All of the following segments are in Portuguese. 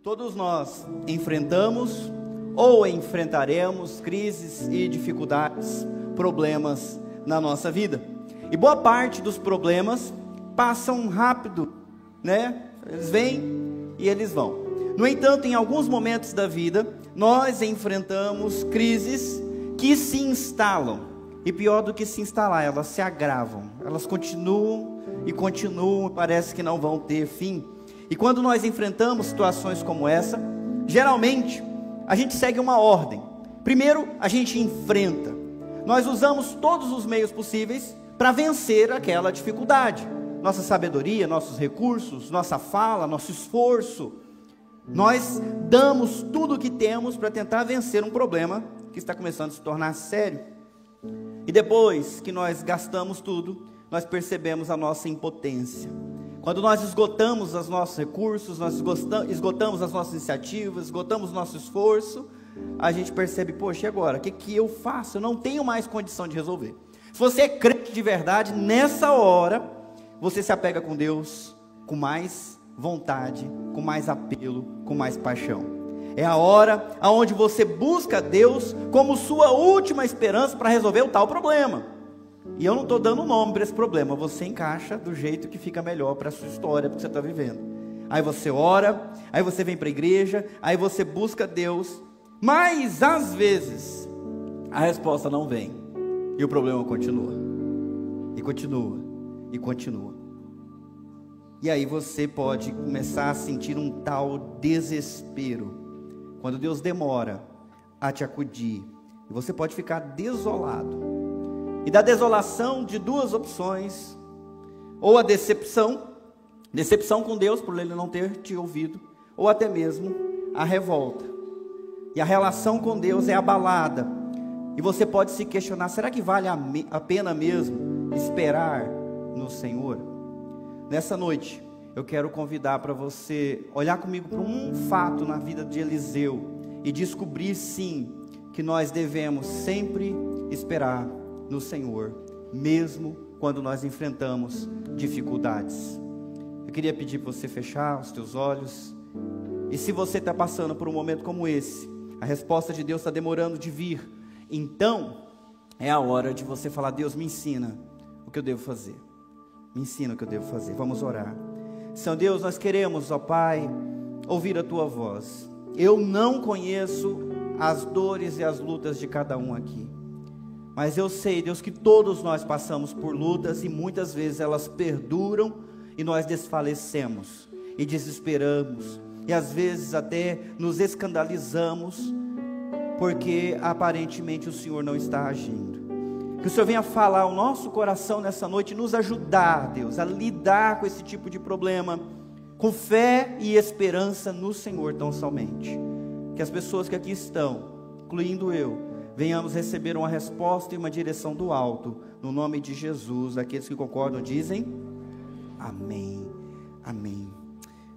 Todos nós enfrentamos ou enfrentaremos crises e dificuldades, problemas na nossa vida. E boa parte dos problemas passam rápido, né? Eles vêm e eles vão. No entanto, em alguns momentos da vida, nós enfrentamos crises que se instalam. E pior do que se instalar, elas se agravam. Elas continuam e continuam, parece que não vão ter fim. E quando nós enfrentamos situações como essa, geralmente a gente segue uma ordem. Primeiro, a gente enfrenta. Nós usamos todos os meios possíveis para vencer aquela dificuldade. Nossa sabedoria, nossos recursos, nossa fala, nosso esforço. Nós damos tudo o que temos para tentar vencer um problema que está começando a se tornar sério. E depois que nós gastamos tudo, nós percebemos a nossa impotência. Quando nós esgotamos os nossos recursos, nós esgotamos as nossas iniciativas, esgotamos o nosso esforço, a gente percebe, poxa, e agora? O que eu faço? Eu não tenho mais condição de resolver. Se você é crente de verdade, nessa hora, você se apega com Deus com mais vontade, com mais apelo, com mais paixão. É a hora onde você busca Deus como sua última esperança para resolver o tal problema. E eu não estou dando nome para esse problema, você encaixa do jeito que fica melhor para a sua história, para o que você está vivendo. Aí você ora, aí você vem para a igreja, aí você busca Deus, mas às vezes a resposta não vem, e o problema continua, e continua, e continua. E aí você pode começar a sentir um tal desespero, quando Deus demora a te acudir, e você pode ficar desolado. E da desolação de duas opções, ou a decepção com Deus por Ele não ter te ouvido, ou até mesmo a revolta. E a relação com Deus é abalada, e você pode se questionar, será que vale a pena mesmo esperar no Senhor? Nessa noite, eu quero convidar para você olhar comigo para um fato na vida de Eliseu, e descobrir sim, que nós devemos sempre esperar no Senhor, mesmo quando nós enfrentamos dificuldades. Eu queria pedir para você fechar os teus olhos, e se você está passando por um momento como esse, a resposta de Deus está demorando de vir, então é a hora de você falar, Deus, me ensina o que eu devo fazer, me ensina o que eu devo fazer. Vamos orar. Senhor Deus, nós queremos, ó Pai, ouvir a Tua voz. Eu não conheço as dores e as lutas de cada um aqui, mas eu sei, Deus, que todos nós passamos por lutas, e muitas vezes elas perduram, e nós desfalecemos, e desesperamos, e às vezes até nos escandalizamos, porque aparentemente o Senhor não está agindo. Que o Senhor venha falar ao nosso coração nessa noite, nos ajudar, Deus, a lidar com esse tipo de problema, com fé e esperança no Senhor tão somente. Que as pessoas que aqui estão, incluindo eu, venhamos receber uma resposta e uma direção do alto, no nome de Jesus. Aqueles que concordam dizem amém, amém.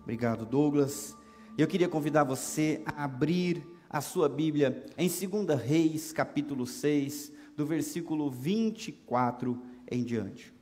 Obrigado, Douglas. Eu queria convidar você a abrir a sua Bíblia em 2 Reis, capítulo 6, do versículo 24 em diante.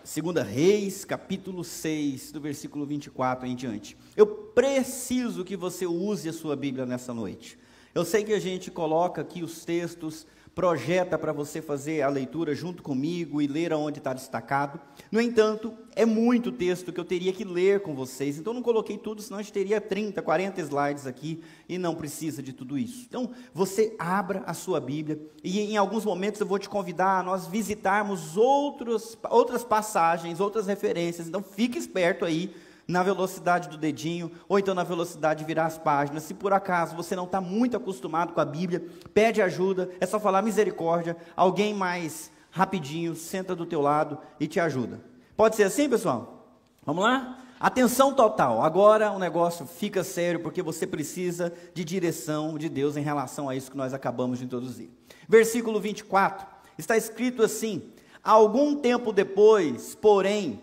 2 Reis, capítulo 6, do versículo 24 em diante. Eu preciso que você use a sua Bíblia nessa noite. Eu sei que a gente coloca aqui os textos, projeta para você fazer a leitura junto comigo e ler aonde está destacado. No entanto, é muito texto que eu teria que ler com vocês, então não coloquei tudo, senão a gente teria 30, 40 slides aqui, e não precisa de tudo isso. Então, você abra a sua Bíblia, e em alguns momentos eu vou te convidar a nós visitarmos outras passagens, outras referências, então fique esperto aí, na velocidade do dedinho, ou então na velocidade de virar as páginas. Se por acaso você não está muito acostumado com a Bíblia, pede ajuda, é só falar misericórdia, alguém mais rapidinho senta do teu lado e te ajuda. Pode ser assim, pessoal? Vamos lá? Atenção total, agora o negócio fica sério, porque você precisa de direção de Deus em relação a isso que nós acabamos de introduzir. Versículo 24, está escrito assim: algum tempo depois, porém,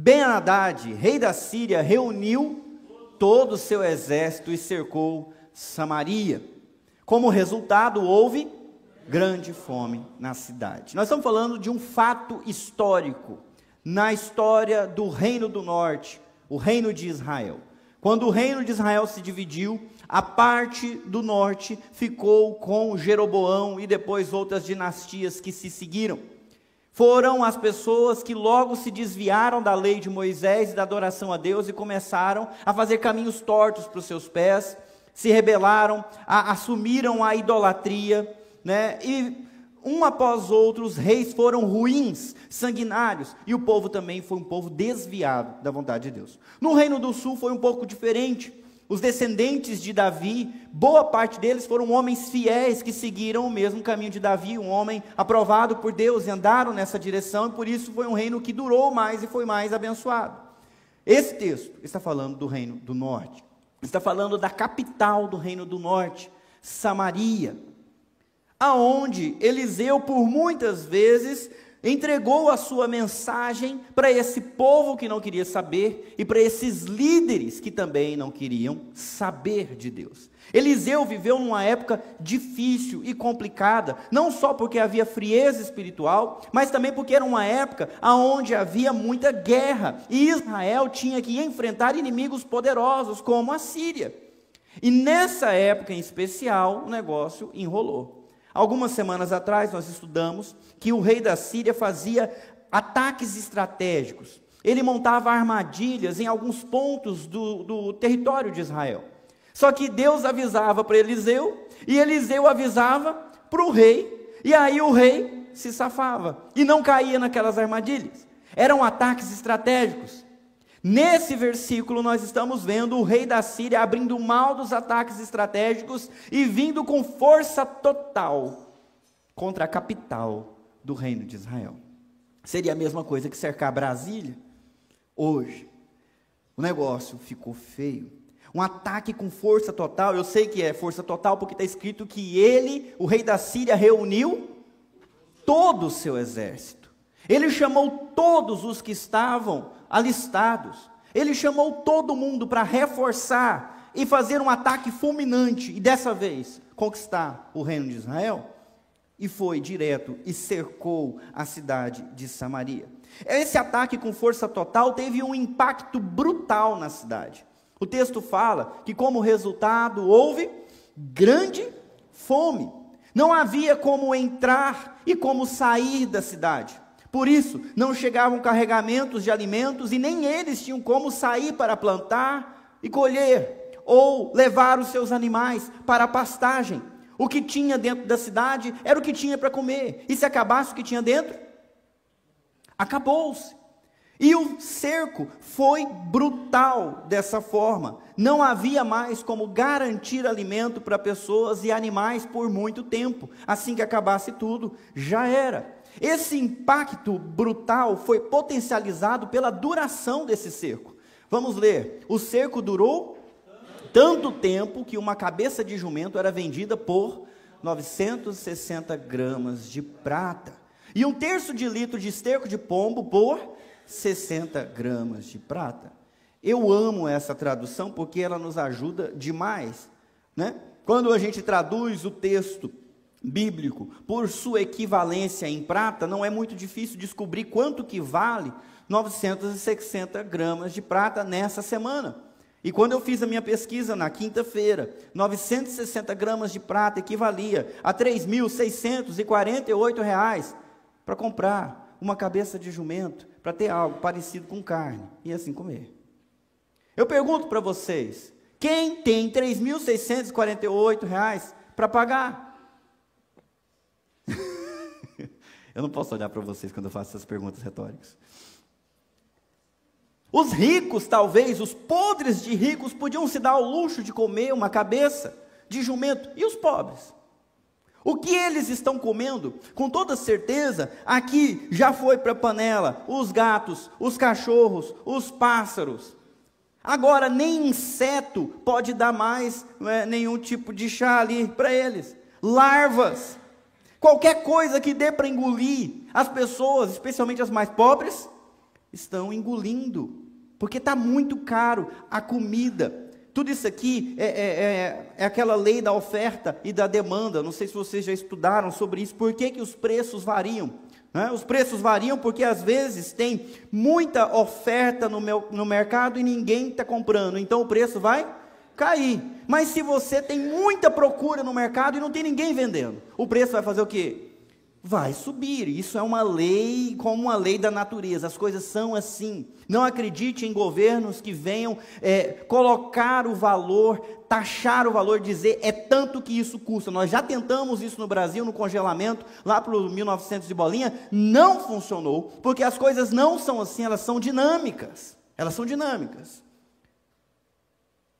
Ben-Hadad, rei da Síria, reuniu todo o seu exército e cercou Samaria. Como resultado, houve grande fome na cidade. Nós estamos falando de um fato histórico, na história do Reino do Norte, o Reino de Israel. Quando o reino de Israel se dividiu, a parte do norte ficou com Jeroboão e depois outras dinastias que se seguiram. Foram as pessoas que logo se desviaram da lei de Moisés e da adoração a Deus e começaram a fazer caminhos tortos para os seus pés, se rebelaram, assumiram a idolatria, né? E um após outro os reis foram ruins, sanguinários, e o povo também foi um povo desviado da vontade de Deus. No Reino do Sul foi um pouco diferente. Os descendentes de Davi, boa parte deles foram homens fiéis que seguiram o mesmo caminho de Davi, um homem aprovado por Deus, e andaram nessa direção, e por isso foi um reino que durou mais e foi mais abençoado. Esse texto está falando do Reino do Norte, está falando da capital do Reino do Norte, Samaria, aonde Eliseu por muitas vezes entregou a sua mensagem para esse povo que não queria saber e para esses líderes que também não queriam saber de Deus. Eliseu viveu numa época difícil e complicada, não só porque havia frieza espiritual, mas também porque era uma época onde havia muita guerra e Israel tinha que enfrentar inimigos poderosos como a Síria. E nessa época em especial o negócio enrolou. Algumas semanas atrás nós estudamos que o rei da Síria fazia ataques estratégicos. Ele montava armadilhas em alguns pontos do território de Israel. Só que Deus avisava para Eliseu, e Eliseu avisava para o rei, e aí o rei se safava, e não caía naquelas armadilhas. Eram ataques estratégicos. Nesse versículo nós estamos vendo o rei da Síria abrindo mão dos ataques estratégicos e vindo com força total contra a capital do reino de Israel. Seria a mesma coisa que cercar Brasília? Hoje, o negócio ficou feio. Um ataque com força total, eu sei que é força total porque está escrito que ele, o rei da Síria, reuniu todo o seu exército. Ele chamou todos os que estavam alistados. Ele chamou todo mundo para reforçar e fazer um ataque fulminante, e dessa vez conquistar o reino de Israel, e foi direto e cercou a cidade de Samaria. Esse ataque com força total teve um impacto brutal na cidade. O texto fala que como resultado houve grande fome. Não havia como entrar e como sair da cidade. Por isso, não chegavam carregamentos de alimentos e nem eles tinham como sair para plantar e colher, ou levar os seus animais para a pastagem. O que tinha dentro da cidade era o que tinha para comer, e se acabasse o que tinha dentro, acabou-se. E o cerco foi brutal dessa forma. Não havia mais como garantir alimento para pessoas e animais por muito tempo. Assim que acabasse tudo, já era. Esse impacto brutal foi potencializado pela duração desse cerco. Vamos ler. O cerco durou tanto tempo que uma cabeça de jumento era vendida por 960 gramas de prata. E 1/3 de litro de esterco de pombo por 60 gramas de prata. Eu amo essa tradução porque ela nos ajuda demais, né? Quando a gente traduz o texto bíblico por sua equivalência em prata, não é muito difícil descobrir quanto que vale 960 gramas de prata nessa semana. E quando eu fiz a minha pesquisa na quinta-feira, 960 gramas de prata equivalia a R$ 3.648 para comprar uma cabeça de jumento, para ter algo parecido com carne, e assim comer. Eu pergunto para vocês, quem tem R$ 3.648 para pagar? Eu não posso olhar para vocês quando eu faço essas perguntas retóricas. Os ricos, talvez, os podres de ricos, podiam se dar ao luxo de comer uma cabeça de jumento, e os pobres? O que eles estão comendo, com toda certeza, aqui já foi para a panela, os gatos, os cachorros, os pássaros. Agora, nem inseto pode dar mais nenhum tipo de chá ali para eles. Larvas, qualquer coisa que dê para engolir, as pessoas, especialmente as mais pobres, estão engolindo, porque está muito caro a comida. Tudo isso aqui é aquela lei da oferta e da demanda. Não sei se vocês já estudaram sobre isso. Por que os preços variam? né? Os preços variam porque às vezes tem muita oferta no mercado e ninguém está comprando, então o preço vai cair. Mas se você tem muita procura no mercado e não tem ninguém vendendo, o preço vai fazer o quê? Vai subir. Isso é uma lei, como uma lei da natureza, as coisas são assim. Não acredite em governos que venham colocar o valor, taxar o valor, dizer é tanto que isso custa. Nós já tentamos isso no Brasil, no congelamento, lá para os 1900 de bolinha, não funcionou, porque as coisas não são assim, elas são dinâmicas. Elas são dinâmicas.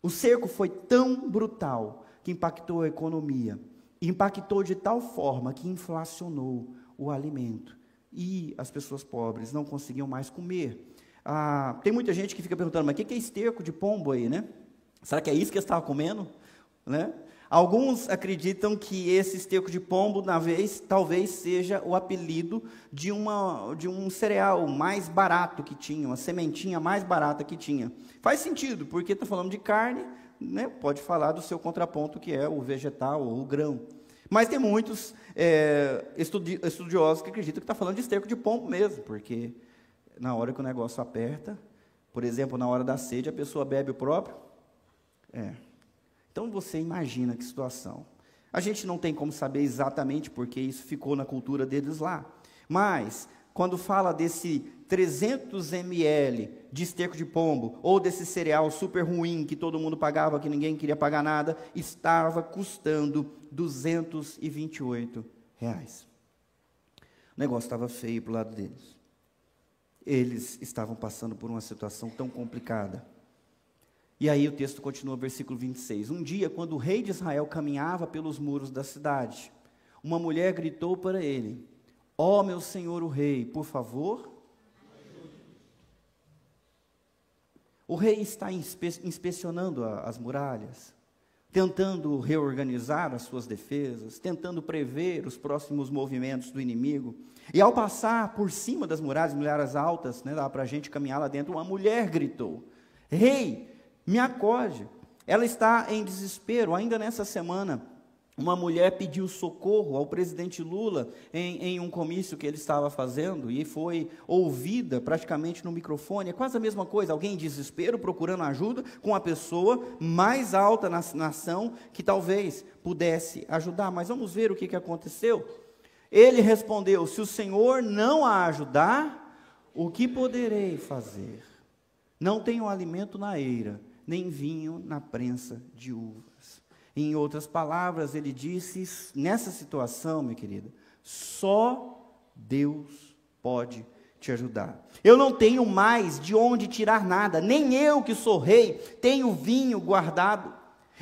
O cerco foi tão brutal que impactou a economia. Impactou de tal forma que inflacionou o alimento. E as pessoas pobres não conseguiam mais comer. Tem muita gente que fica perguntando, mas o que é esterco de pombo aí, né? Será que é isso que eles estavam comendo? Né? Alguns acreditam que esse esterco de pombo, talvez seja o apelido de um cereal mais barato que tinha, uma sementinha mais barata que tinha. Faz sentido, porque está falando de carne, né? Pode falar do seu contraponto, que é o vegetal ou o grão. Mas tem muitos estudiosos que acreditam que está falando de esterco de pombo mesmo, porque na hora que o negócio aperta, por exemplo, na hora da sede, a pessoa bebe o próprio. Então você imagina que situação. A gente não tem como saber exatamente porque isso ficou na cultura deles lá. Mas, quando fala desse 300 ml de esterco de pombo, ou desse cereal super ruim, que todo mundo pagava, que ninguém queria pagar nada, estava custando R$228. O negócio estava feio para o lado deles. Eles estavam passando por uma situação tão complicada. E aí o texto continua, versículo 26. Um dia, quando o rei de Israel caminhava pelos muros da cidade, uma mulher gritou para ele: ó meu senhor o rei, por favor. O rei está inspecionando as muralhas, tentando reorganizar as suas defesas, tentando prever os próximos movimentos do inimigo. E ao passar por cima das muralhas altas, né, dá para a gente caminhar lá dentro, uma mulher gritou: rei, me acorde. Ela está em desespero. Ainda nessa semana, uma mulher pediu socorro ao presidente Lula em um comício que ele estava fazendo e foi ouvida praticamente no microfone. É quase a mesma coisa, alguém em desespero procurando ajuda com a pessoa mais alta na nação que talvez pudesse ajudar. Mas vamos ver o que aconteceu. Ele respondeu: se o Senhor não a ajudar, o que poderei fazer? Não tenho alimento na eira, nem vinho na prensa de uvas. Em outras palavras, ele disse, nessa situação, minha querida, só Deus pode te ajudar. Eu não tenho mais de onde tirar nada, nem eu que sou rei, tenho vinho guardado.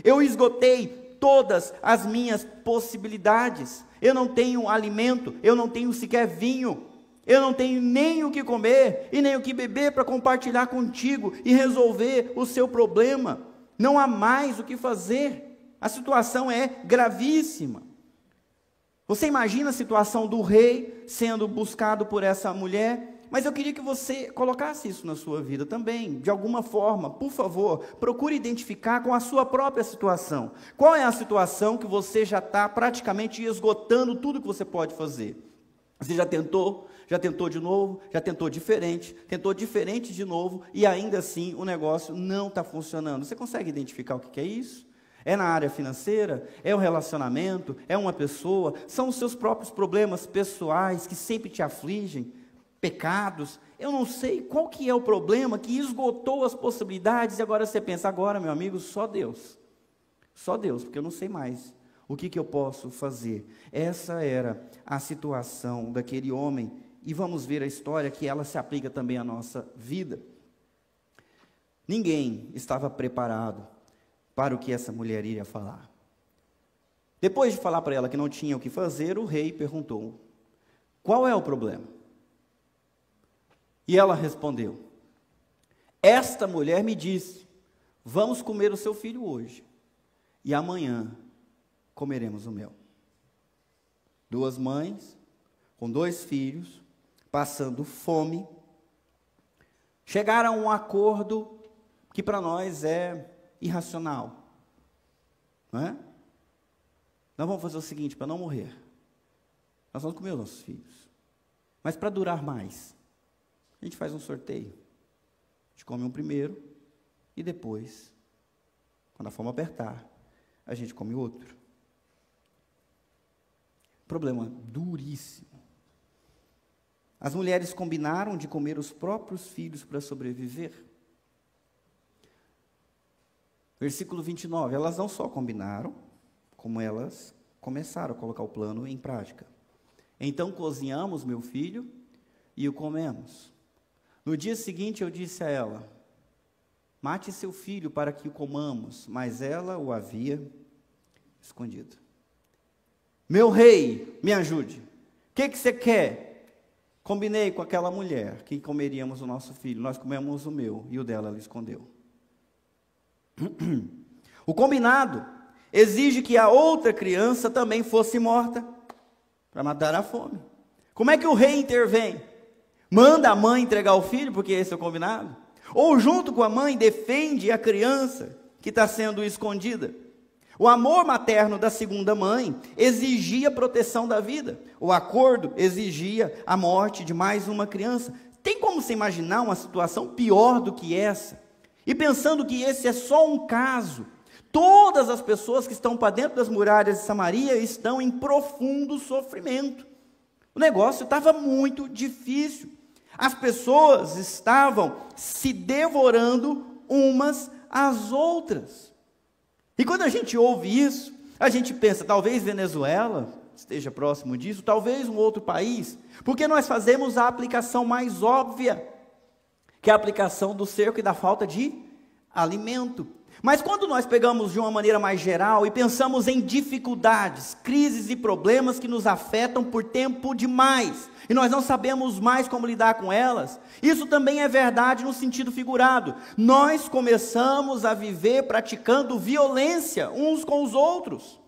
Eu esgotei todas as minhas possibilidades. Eu não tenho alimento, eu não tenho sequer vinho. Eu não tenho nem o que comer e nem o que beber para compartilhar contigo e resolver o seu problema. Não há mais o que fazer. A situação é gravíssima. Você imagina a situação do rei sendo buscado por essa mulher? Mas eu queria que você colocasse isso na sua vida também, de alguma forma. Por favor, procure identificar com a sua própria situação. Qual é a situação que você já está praticamente esgotando tudo que você pode fazer? Você já tentou de novo, já tentou diferente de novo, e ainda assim o negócio não está funcionando. Você consegue identificar o que é isso? É na área financeira? É um relacionamento? É uma pessoa? São os seus próprios problemas pessoais que sempre te afligem? Pecados? Eu não sei qual que é o problema que esgotou as possibilidades, e agora você pensa, agora meu amigo, só Deus, porque eu não sei mais. O que eu posso fazer? Essa era a situação daquele homem, e vamos ver a história que ela se aplica também à nossa vida. Ninguém estava preparado para o que essa mulher iria falar. Depois de falar para ela que não tinha o que fazer, o rei perguntou: qual é o problema? E ela respondeu: esta mulher me disse, vamos comer o seu filho hoje, e amanhã comeremos o mel. Duas mães, com 2 filhos, passando fome, chegaram a um acordo que para nós é irracional, não é? Nós vamos fazer o seguinte, para não morrer, nós vamos comer os nossos filhos, Mas para durar mais, a gente faz um sorteio. A gente come um primeiro e depois, quando a fome apertar, a gente come outro. Problema duríssimo. As mulheres combinaram de comer os próprios filhos para sobreviver. Versículo 29, elas não só combinaram, como elas começaram a colocar o plano em prática. Então cozinhamos meu filho e o comemos. No dia seguinte eu disse a ela, mate seu filho para que o comamos, mas ela o havia escondido. Meu rei, me ajude. O que você quer? Combinei com aquela mulher que comeríamos o nosso filho, nós comemos o meu e o dela ela escondeu. O combinado exige que a outra criança também fosse morta para matar a fome. Como é que o rei intervém? Manda a mãe entregar o filho, porque esse é o combinado? Ou junto com a mãe defende a criança que está sendo escondida? O amor materno da segunda mãe exigia proteção da vida. O acordo exigia a morte de mais uma criança. Tem como se imaginar uma situação pior do que essa? E pensando que esse é só um caso, todas as pessoas que estão para dentro das muralhas de Samaria estão em profundo sofrimento. O negócio estava muito difícil. As pessoas estavam se devorando umas às outras. E quando a gente ouve isso, a gente pensa, talvez Venezuela esteja próximo disso, talvez um outro país, porque nós fazemos a aplicação mais óbvia, que é a aplicação do cerco e da falta de alimento. Mas quando nós pegamos de uma maneira mais geral e pensamos em dificuldades, crises e problemas que nos afetam por tempo demais, e nós não sabemos mais como lidar com elas, isso também é verdade no sentido figurado. Nós começamos a viver praticando violência uns com os outros.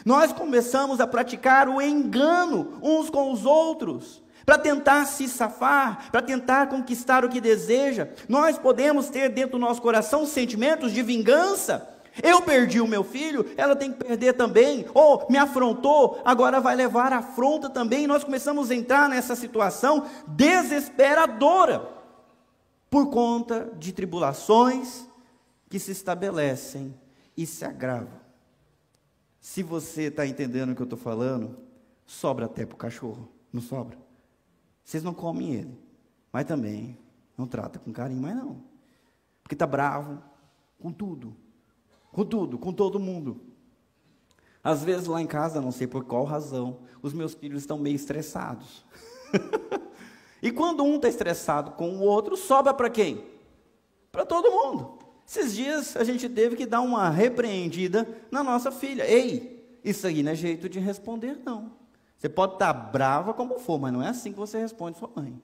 Nós começamos a praticar o engano uns com os outros, para tentar se safar, para tentar conquistar o que deseja. Nós podemos ter dentro do nosso coração sentimentos de vingança. Eu perdi o meu filho, ela tem que perder também. Ou me afrontou, agora vai levar a afronta também. Nós começamos a entrar nessa situação desesperadora, por conta de tribulações que se estabelecem e se agravam. Se você está entendendo o que eu estou falando, sobra até para o cachorro, não sobra? Vocês não comem ele, mas também não trata com carinho, mas não. Porque está bravo com tudo, com todo mundo. Às vezes lá em casa, não sei por qual razão, os meus filhos estão meio estressados. E quando um está estressado com o outro, sobra para quem? Para todo mundo. Esses dias a gente teve que dar uma repreendida na nossa filha. Ei, isso aí não é jeito de responder, não. Você pode estar brava como for, mas não é assim que você responde sua mãe.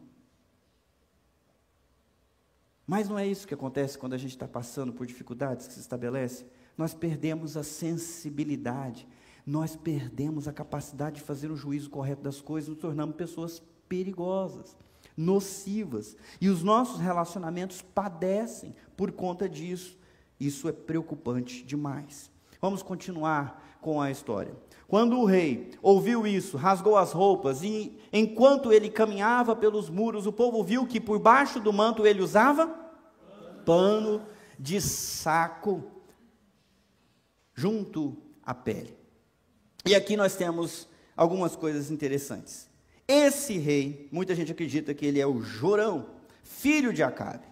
Mas não é isso que acontece quando a gente está passando por dificuldades que se estabelecem. Nós perdemos a sensibilidade, nós perdemos a capacidade de fazer o juízo correto das coisas, nos tornamos pessoas perigosas, nocivas, e os nossos relacionamentos padecem por conta disso. Isso é preocupante demais. Vamos continuar com a história. Quando o rei ouviu isso, rasgou as roupas, e enquanto ele caminhava pelos muros, o povo viu que por baixo do manto ele usava pano de saco junto à pele. E aqui nós temos algumas coisas interessantes. Esse rei, muita gente acredita que ele é o Jorão, filho de Acabe,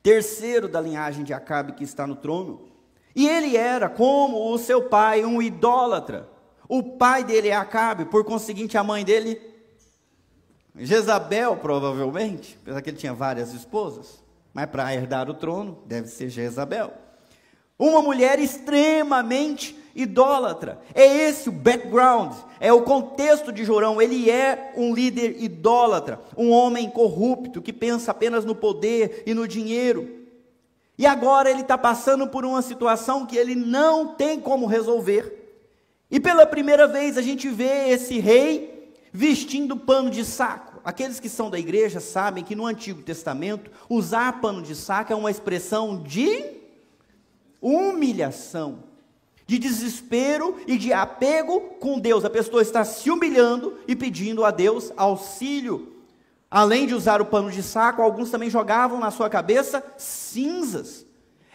terceiro da linhagem de Acabe que está no trono. E ele era, como o seu pai, um idólatra. O pai dele é Acabe, por conseguinte a mãe dele, Jezabel, provavelmente, apesar que ele tinha várias esposas, mas para herdar o trono, deve ser Jezabel. Uma mulher extremamente idólatra. É esse o background, é o contexto de Jorão. Ele é um líder idólatra, um homem corrupto, que pensa apenas no poder e no dinheiro. E agora ele está passando por uma situação que ele não tem como resolver. E pela primeira vez a gente vê esse rei vestindo pano de saco. Aqueles que são da igreja sabem que no Antigo Testamento, usar pano de saco é uma expressão de humilhação, de desespero e de apego com Deus. A pessoa está se humilhando e pedindo a Deus auxílio. Além de usar o pano de saco, alguns também jogavam na sua cabeça cinzas.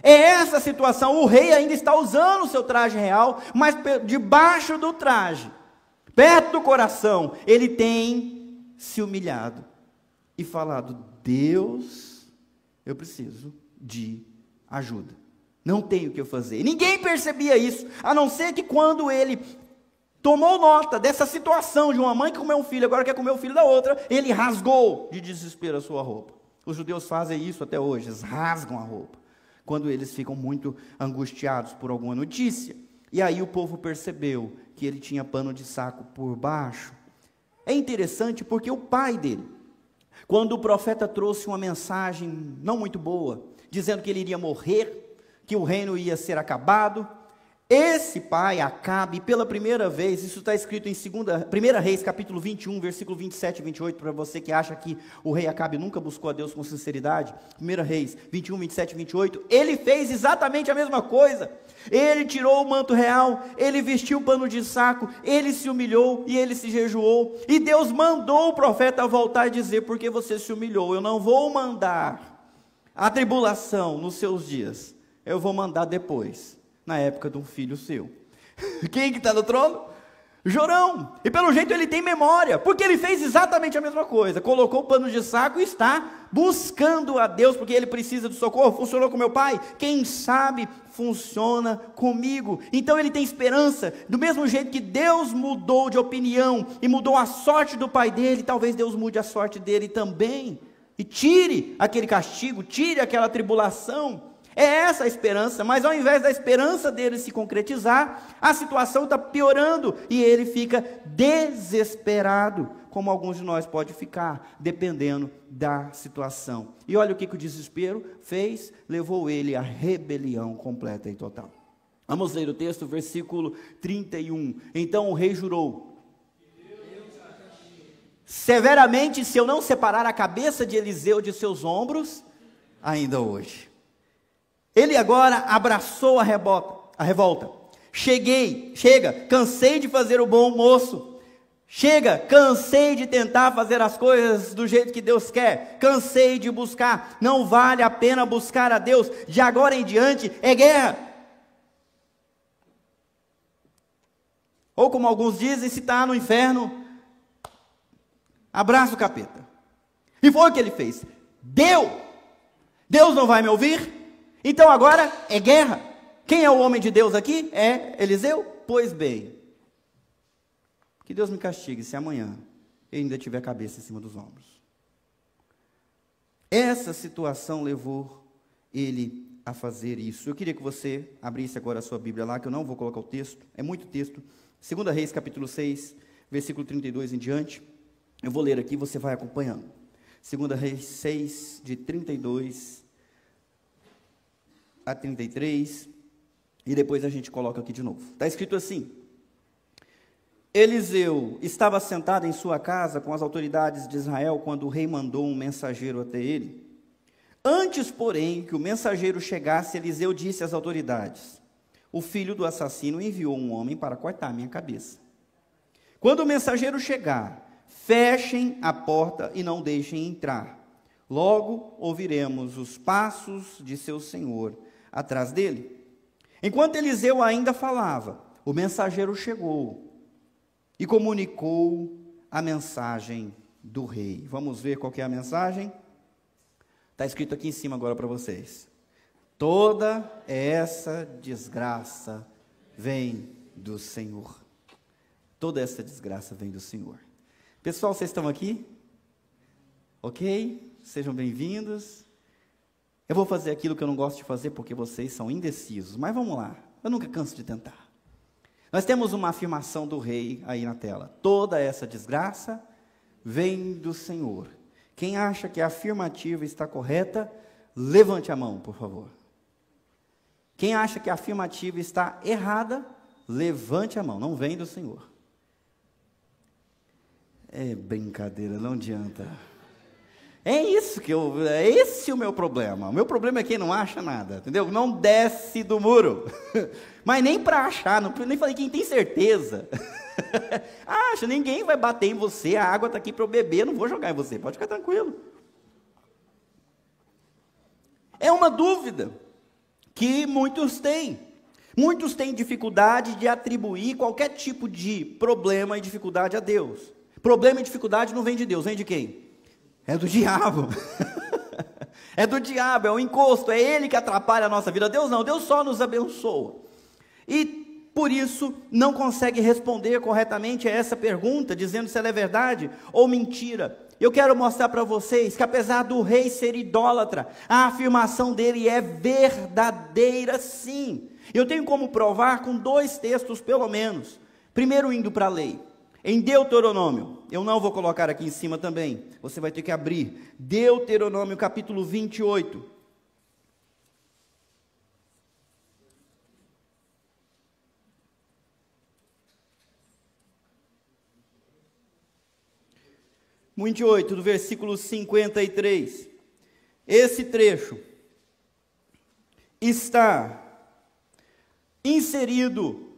É essa a situação. O rei ainda está usando o seu traje real, mas debaixo do traje, perto do coração, ele tem se humilhado e falado: Deus, eu preciso de ajuda, não tenho o que eu fazer. E ninguém percebia isso, a não ser que quando ele tomou nota dessa situação de uma mãe que comeu um filho, agora quer comer o filho da outra, ele rasgou de desespero a sua roupa. Os judeus fazem isso até hoje, eles rasgam a roupa quando eles ficam muito angustiados por alguma notícia. E aí o povo percebeu que ele tinha pano de saco por baixo. É interessante porque o pai dele, quando o profeta trouxe uma mensagem não muito boa, dizendo que ele iria morrer, que o reino ia ser acabado, esse pai, Acabe, pela primeira vez, isso está escrito em 1 Reis, capítulo 21, versículo 27 e 28, para você que acha que o rei Acabe nunca buscou a Deus com sinceridade, 1 Reis 21, 27 e 28, ele fez exatamente a mesma coisa. Ele tirou o manto real, ele vestiu o pano de saco, ele se humilhou e ele se jejuou, e Deus mandou o profeta voltar e dizer: porque você se humilhou, eu não vou mandar a tribulação nos seus dias, eu vou mandar depois, na época de um filho seu. Quem que está no trono? Jorão. E pelo jeito ele tem memória, porque ele fez exatamente a mesma coisa, colocou o pano de saco e está buscando a Deus, porque ele precisa de socorro. Funcionou com meu pai? Quem sabe funciona comigo. Então ele tem esperança, do mesmo jeito que Deus mudou de opinião e mudou a sorte do pai dele, talvez Deus mude a sorte dele também, e tire aquele castigo, tire aquela tribulação. É essa a esperança, mas ao invés da esperança dele se concretizar, a situação está piorando e ele fica desesperado, como alguns de nós pode ficar, dependendo da situação. E olha o que o desespero fez: levou ele à rebelião completa e total. Vamos ler o texto, versículo 31. Então o rei jurou severamente: se eu não separar a cabeça de Eliseu de seus ombros, ainda hoje. Ele agora abraçou a revolta. Chega, cansei de fazer o bom moço. Chega, cansei de tentar fazer as coisas do jeito que Deus quer. Cansei de buscar, não vale a pena buscar a Deus. De agora em diante é guerra. Ou como alguns dizem, se está no inferno, abraça o capeta. E foi o que ele fez. Deus não vai me ouvir? Então agora é guerra. Quem é o homem de Deus aqui? É Eliseu? Pois bem, que Deus me castigue se amanhã eu ainda tiver a cabeça em cima dos ombros. Essa situação levou ele a fazer isso. Eu queria que você abrisse agora a sua Bíblia lá, que eu não vou colocar o texto, é muito texto. 2 Reis, capítulo 6, versículo 32 em diante. Eu vou ler aqui, você vai acompanhando. 2 Reis 6, de 32 a 33, e depois a gente coloca aqui de novo. Está escrito assim: Eliseu estava sentado em sua casa com as autoridades de Israel, quando o rei mandou um mensageiro até ele. Antes, porém, que o mensageiro chegasse, Eliseu disse às autoridades: o filho do assassino enviou um homem para cortar minha cabeça. Quando o mensageiro chegar, fechem a porta e não deixem entrar. Logo ouviremos os passos de seu senhor atrás dele. Enquanto Eliseu ainda falava, o mensageiro chegou e comunicou a mensagem do rei. Vamos ver qual que é a mensagem? Está escrito aqui em cima agora para vocês. Toda essa desgraça vem do Senhor. Toda essa desgraça vem do Senhor. Pessoal, vocês estão aqui? Ok? Sejam bem-vindos. Eu vou fazer aquilo que eu não gosto de fazer porque vocês são indecisos, mas vamos lá, eu nunca canso de tentar. Nós temos uma afirmação do rei aí na tela: toda essa desgraça vem do Senhor. Quem acha que a afirmativa está correta, levante a mão, por favor. Quem acha que a afirmativa está errada, levante a mão. Não vem do Senhor. É brincadeira, não adianta. É esse o meu problema. O meu problema é quem não acha nada, entendeu? Não desce do muro. Mas nem para achar, nem falei quem tem certeza. Acha, ninguém vai bater em você, a água está aqui para eu beber, eu não vou jogar em você, pode ficar tranquilo. É uma dúvida que muitos têm. Muitos têm dificuldade de atribuir qualquer tipo de problema e dificuldade a Deus. Problema e dificuldade não vem de Deus, vem de quem? É do diabo. É do diabo, é o encosto, é ele que atrapalha a nossa vida. Deus não, Deus só nos abençoa. E por isso não consegue responder corretamente a essa pergunta, dizendo se ela é verdade ou mentira. Eu quero mostrar para vocês que apesar do rei ser idólatra, a afirmação dele é verdadeira sim. Eu tenho como provar com 2 textos pelo menos. Primeiro indo para a lei. Em Deuteronômio, eu não vou colocar aqui em cima também, você vai ter que abrir, Deuteronômio capítulo 28. Do versículo 53. Esse trecho está inserido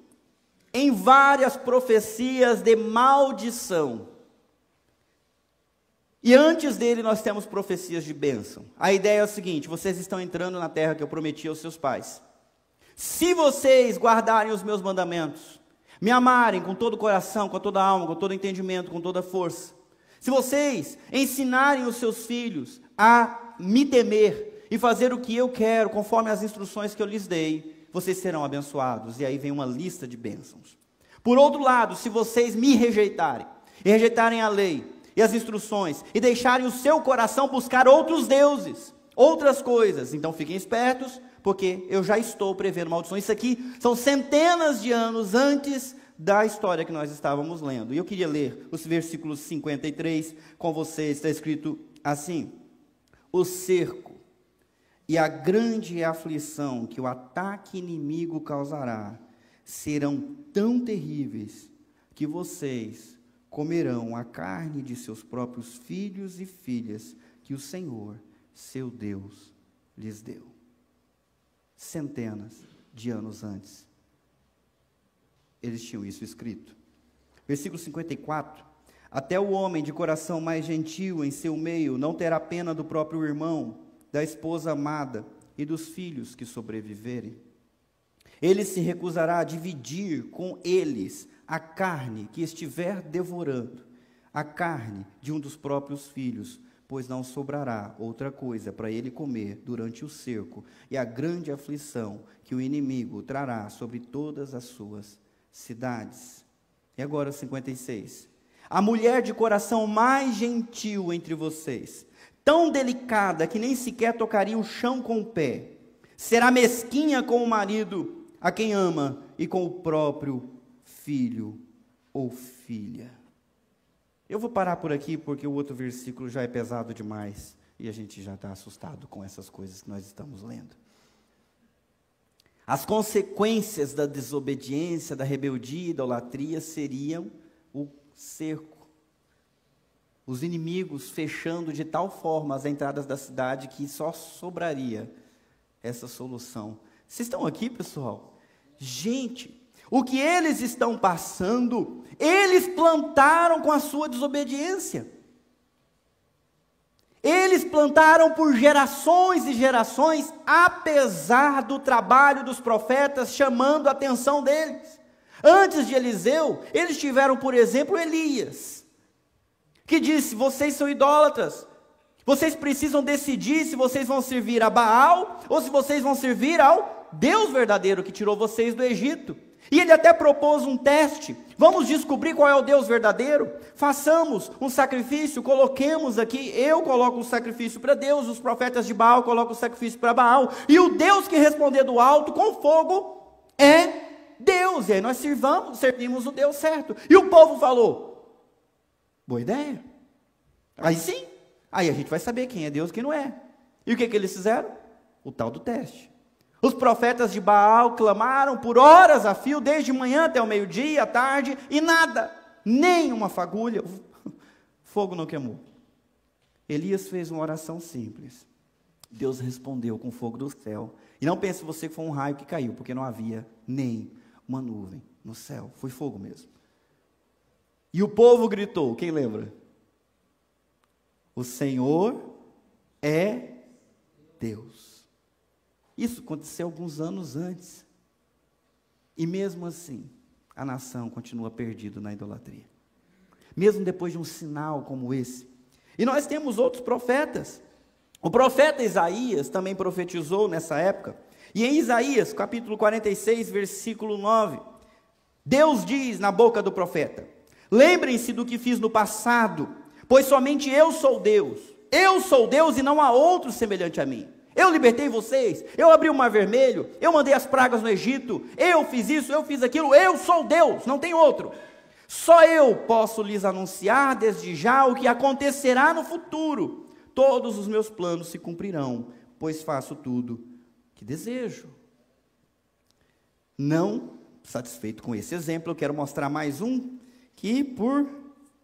em várias profecias de maldição. E antes dele nós temos profecias de bênção. A ideia é o seguinte: vocês estão entrando na terra que eu prometi aos seus pais. Se vocês guardarem os meus mandamentos, me amarem com todo o coração, com toda a alma, com todo o entendimento, com toda a força, se vocês ensinarem os seus filhos a me temer e fazer o que eu quero, conforme as instruções que eu lhes dei, vocês serão abençoados. E aí vem uma lista de bênçãos. Por outro lado, se vocês me rejeitarem, e rejeitarem a lei e as instruções, e deixarem o seu coração buscar outros deuses, outras coisas, então fiquem espertos, porque eu já estou prevendo maldições. Isso aqui são centenas de anos antes da história que nós estávamos lendo. E eu queria ler os versículos 53 com vocês. Está escrito assim: o cerco e a grande aflição que o ataque inimigo causará serão tão terríveis que vocês comerão a carne de seus próprios filhos e filhas que o Senhor, seu Deus, lhes deu. Centenas de anos antes, eles tinham isso escrito. Versículo 54. Até o homem de coração mais gentil em seu meio não terá pena do próprio irmão, da esposa amada e dos filhos que sobreviverem. Ele se recusará a dividir com eles a carne que estiver devorando, a carne de um dos próprios filhos, pois não sobrará outra coisa para ele comer durante o cerco e a grande aflição que o inimigo trará sobre todas as suas cidades. E agora 56. A mulher de coração mais gentil entre vocês, tão delicada que nem sequer tocaria o chão com o pé, será mesquinha com o marido a quem ama e com o próprio filho ou filha. Eu vou parar por aqui porque o outro versículo já é pesado demais e a gente já está assustado com essas coisas que nós estamos lendo. As consequências da desobediência, da rebeldia e idolatria seriam o cerco. Os inimigos fechando de tal forma as entradas da cidade que só sobraria essa solução. Vocês estão aqui, pessoal? Gente, o que eles estão passando, eles plantaram com a sua desobediência. Eles plantaram por gerações e gerações, apesar do trabalho dos profetas chamando a atenção deles. Antes de Eliseu, eles tiveram, por exemplo, Elias, que disse: vocês são idólatras, vocês precisam decidir se vocês vão servir a Baal ou se vocês vão servir ao Deus verdadeiro que tirou vocês do Egito. E ele até propôs um teste: vamos descobrir qual é o Deus verdadeiro, façamos um sacrifício, coloquemos aqui, eu coloco o sacrifício para Deus, os profetas de Baal colocam o sacrifício para Baal, e o Deus que responder do alto com fogo é Deus, e aí nós servimos o Deus certo. E o povo falou: boa ideia, aí sim, aí a gente vai saber quem é Deus e quem não é. E o que eles fizeram? O tal do teste. Os profetas de Baal clamaram por horas a fio, desde manhã até o meio-dia, à tarde, e nada, nem uma fagulha, fogo não queimou. Elias fez uma oração simples. Deus respondeu com fogo do céu. E não pense você que foi um raio que caiu, porque não havia nem uma nuvem no céu. Foi fogo mesmo. E o povo gritou, quem lembra? O Senhor é Deus. Isso aconteceu alguns anos antes. E mesmo assim, a nação continua perdida na idolatria. Mesmo depois de um sinal como esse. E nós temos outros profetas. O profeta Isaías também profetizou nessa época. E em Isaías, capítulo 46, versículo 9, Deus diz na boca do profeta: lembrem-se do que fiz no passado, pois somente eu sou Deus. Eu sou Deus e não há outro semelhante a mim. Eu libertei vocês, eu abri o mar vermelho, eu mandei as pragas no Egito, eu fiz isso, eu fiz aquilo, eu sou Deus, não tem outro. Só eu posso lhes anunciar desde já o que acontecerá no futuro. Todos os meus planos se cumprirão, pois faço tudo que desejo. Não satisfeito com esse exemplo, eu quero mostrar mais um, que por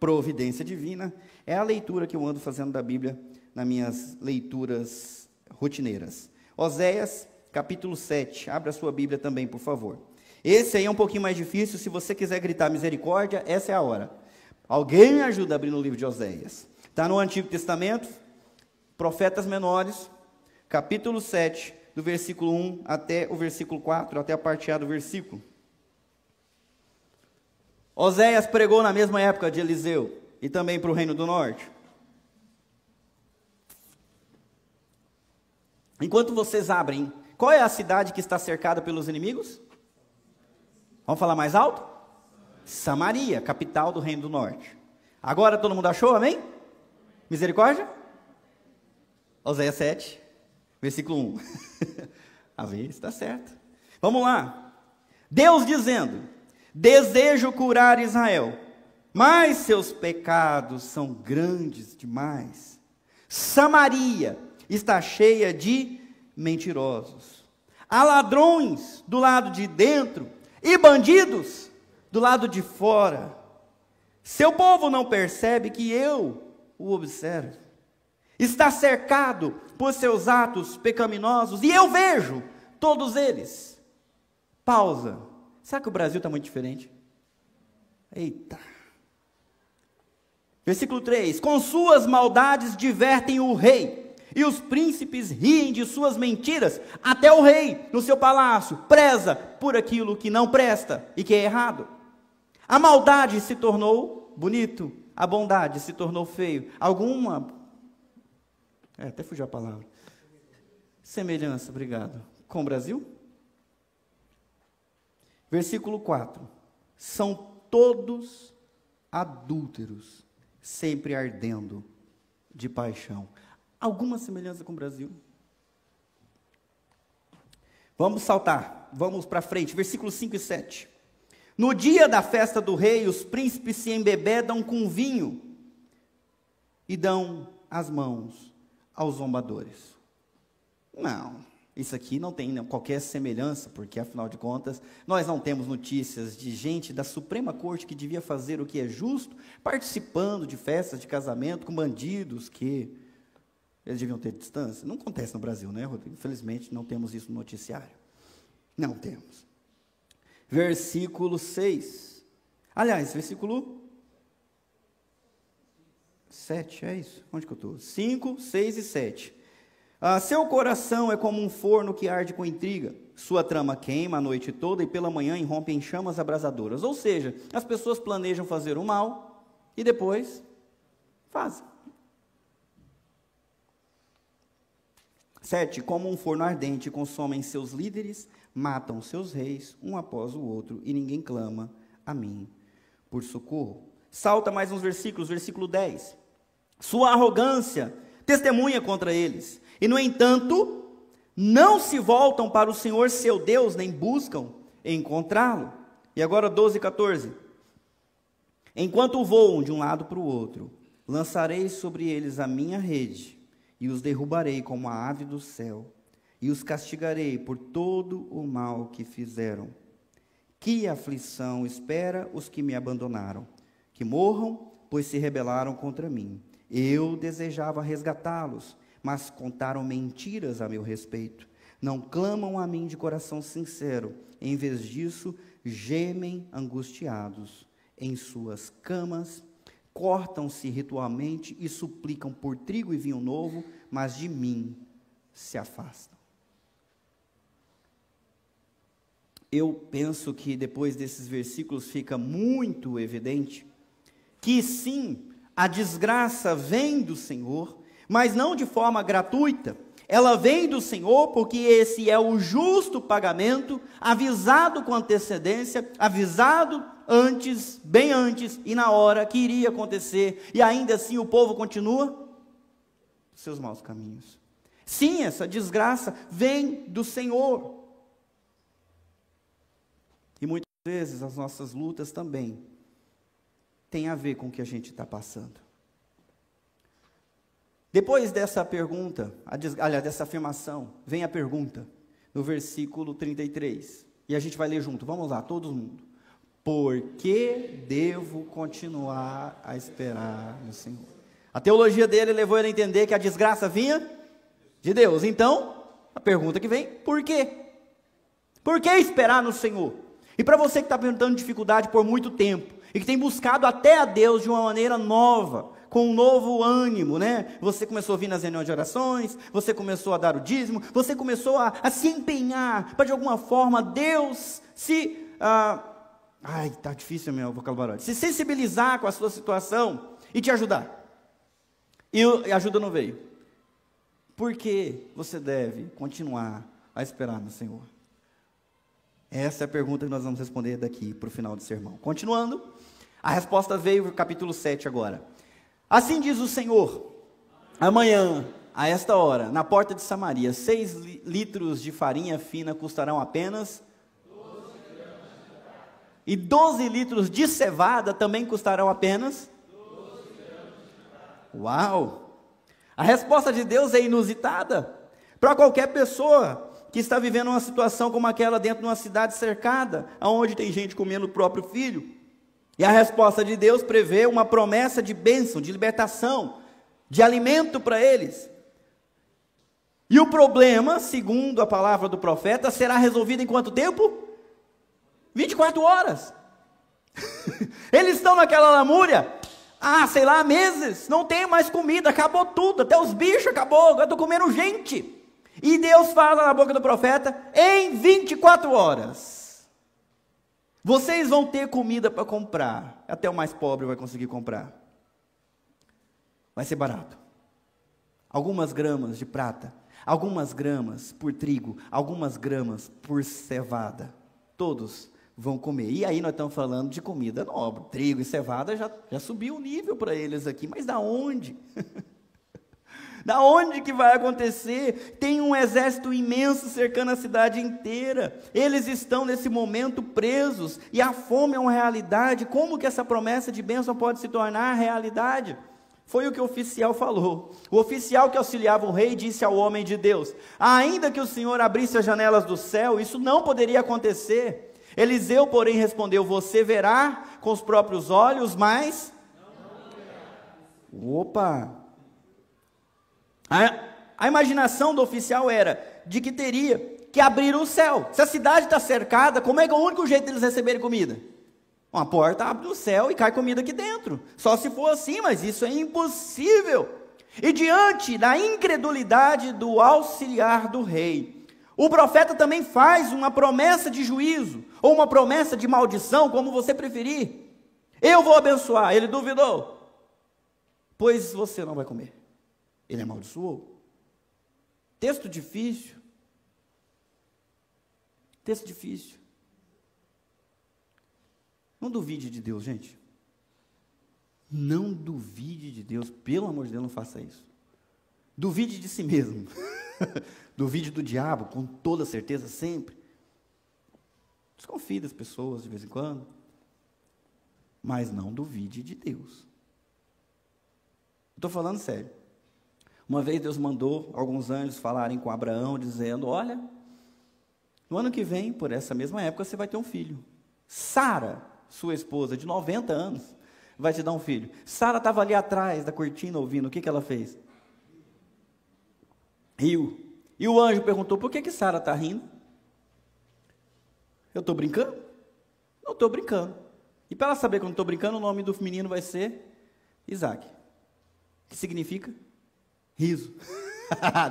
providência divina, é a leitura que eu ando fazendo da Bíblia, nas minhas leituras rotineiras. Oséias, capítulo 7, abra a sua Bíblia também, por favor. Esse aí é um pouquinho mais difícil, se você quiser gritar misericórdia, essa é a hora. Alguém me ajuda a abrir no livro de Oséias. Está no Antigo Testamento, Profetas Menores, capítulo 7, do versículo 1 até o versículo 4, até a parte A do versículo. Oséias pregou na mesma época de Eliseu, e também para o Reino do Norte. Enquanto vocês abrem, qual é a cidade que está cercada pelos inimigos? Vamos falar mais alto? Samaria, capital do Reino do Norte. Agora todo mundo achou, amém? Misericórdia? Oséias 7, versículo 1. A ver, está certo. Vamos lá. Deus dizendo: desejo curar Israel, mas seus pecados são grandes demais. Samaria está cheia de mentirosos. Há ladrões do lado de dentro e bandidos do lado de fora. Seu povo não percebe que eu o observo. Está cercado por seus atos pecaminosos e eu vejo todos eles. Pausa. Será que o Brasil está muito diferente? Eita. Versículo 3. Com suas maldades divertem o rei, e os príncipes riem de suas mentiras. Até o rei, no seu palácio, preza por aquilo que não presta e que é errado. A maldade se tornou bonito, a bondade se tornou feio. Até fugiu a palavra. Semelhança, obrigado. Com o Brasil? Versículo 4. São todos adúlteros, sempre ardendo de paixão. Alguma semelhança com o Brasil? Vamos saltar, vamos para frente, versículos 5 e 7. No dia da festa do rei, os príncipes se embebedam com vinho e dão as mãos aos zombadores. Não, isso aqui não tem qualquer semelhança, porque afinal de contas, nós não temos notícias de gente da Suprema Corte que devia fazer o que é justo, participando de festas de casamento com bandidos que eles deviam ter distância. Não acontece no Brasil, né, Rodrigo? Infelizmente, não temos isso no noticiário. Não temos. Versículo 6. Aliás, versículo 7, é isso? Onde que eu estou? 5, 6 e 7. Seu coração é como um forno que arde com intriga. Sua trama queima a noite toda e pela manhã irrompe em chamas abrasadoras. Ou seja, as pessoas planejam fazer o mal e depois fazem. 7. Como um forno ardente, consomem seus líderes, matam seus reis, um após o outro, e ninguém clama a mim por socorro. Salta mais uns versículos, versículo 10. Sua arrogância testemunha contra eles, e no entanto, não se voltam para o Senhor seu Deus, nem buscam encontrá-lo. E agora 12 e 14. Enquanto voam de um lado para o outro, lançarei sobre eles a minha rede, e os derrubarei como a ave do céu, e os castigarei por todo o mal que fizeram. Que aflição espera os que me abandonaram, que morram, pois se rebelaram contra mim. Eu desejava resgatá-los, mas contaram mentiras a meu respeito. Não clamam a mim de coração sincero. Em vez disso, gemem angustiados em suas camas, cortam-se ritualmente e suplicam por trigo e vinho novo, mas de mim se afastam. Eu penso que depois desses versículos fica muito evidente que sim, a desgraça vem do Senhor, mas não de forma gratuita. Ela vem do Senhor porque esse é o justo pagamento, avisado com antecedência, avisado antes, bem antes e na hora que iria acontecer, e ainda assim o povo continua seus maus caminhos. Sim, essa desgraça vem do Senhor. E muitas vezes as nossas lutas também têm a ver com o que a gente está passando. Depois dessa pergunta, aliás, dessa afirmação, vem a pergunta, no versículo 33. E a gente vai ler junto, vamos lá, todo mundo. Por que devo continuar a esperar no Senhor? A teologia dele levou ele a entender que a desgraça vinha de Deus. Então, a pergunta que vem, por quê? Por que esperar no Senhor? E para você que está enfrentando dificuldade por muito tempo, e que tem buscado até a Deus de uma maneira nova, com um novo ânimo, né? Você começou a vir nas reuniões de orações, você começou a dar o dízimo, você começou a se empenhar, para de alguma forma Deus se... tá difícil meu vocabulário. Se sensibilizar com a sua situação e te ajudar. E a ajuda não veio. Por que você deve continuar a esperar no Senhor? Essa é a pergunta que nós vamos responder daqui para o final do sermão. Continuando, a resposta veio no capítulo 7 agora. Assim diz o Senhor, amanhã, a esta hora, na porta de Samaria, 6 litros de farinha fina custarão apenas 12 gramas de prata. E 12 litros de cevada também custarão apenas 12 gramas de prata. Uau! A resposta de Deus é inusitada para qualquer pessoa que está vivendo uma situação como aquela dentro de uma cidade cercada, onde tem gente comendo o próprio filho. E a resposta de Deus prevê uma promessa de bênção, de libertação, de alimento para eles. E o problema, segundo a palavra do profeta, será resolvido em quanto tempo? 24 horas. Eles estão naquela lamúria, sei lá, meses, não tem mais comida, acabou tudo, até os bichos acabou, agora estou comendo gente. E Deus fala na boca do profeta, em 24 horas. Vocês vão ter comida para comprar. Até o mais pobre vai conseguir comprar. Vai ser barato. Algumas gramas de prata, algumas gramas por trigo, algumas gramas por cevada. Todos vão comer. E aí nós estamos falando de comida nobre. Trigo e cevada já subiu o nível para eles aqui. Mas da onde? Da onde que vai acontecer? Tem um exército imenso cercando a cidade inteira. Eles estão nesse momento presos. E a fome é uma realidade. Como que essa promessa de bênção pode se tornar realidade? Foi o que o oficial falou. O oficial que auxiliava o rei disse ao homem de Deus: ainda que o Senhor abrisse as janelas do céu, isso não poderia acontecer. Eliseu, porém, respondeu: você verá com os próprios olhos, mas... Opa! A imaginação do oficial era de que teria que abrir o céu. Se a cidade está cercada, como é que é o único jeito deles receberem comida? Uma porta abre no céu e cai comida aqui dentro. Só se for assim, mas isso é impossível. E diante da incredulidade do auxiliar do rei, o profeta também faz uma promessa de juízo, ou uma promessa de maldição, como você preferir. Eu vou abençoar. Ele duvidou. Pois você não vai comer. Ele amaldiçoou. Texto difícil. Texto difícil. Não duvide de Deus, gente. Não duvide de Deus. Pelo amor de Deus, não faça isso. Duvide de si mesmo. Duvide do diabo, com toda certeza, sempre. Desconfie das pessoas de vez em quando. Mas não duvide de Deus. Estou falando sério. Uma vez Deus mandou alguns anjos falarem com Abraão, dizendo: olha, no ano que vem, por essa mesma época, você vai ter um filho. Sara, sua esposa, de 90 anos, vai te dar um filho. Sara estava ali atrás da cortina ouvindo, o que ela fez? Riu. E o anjo perguntou, por que Sara está rindo? Eu estou brincando? Não estou brincando. E para ela saber que eu não estou brincando, o nome do menino vai ser Isaac. Que significa? Riso.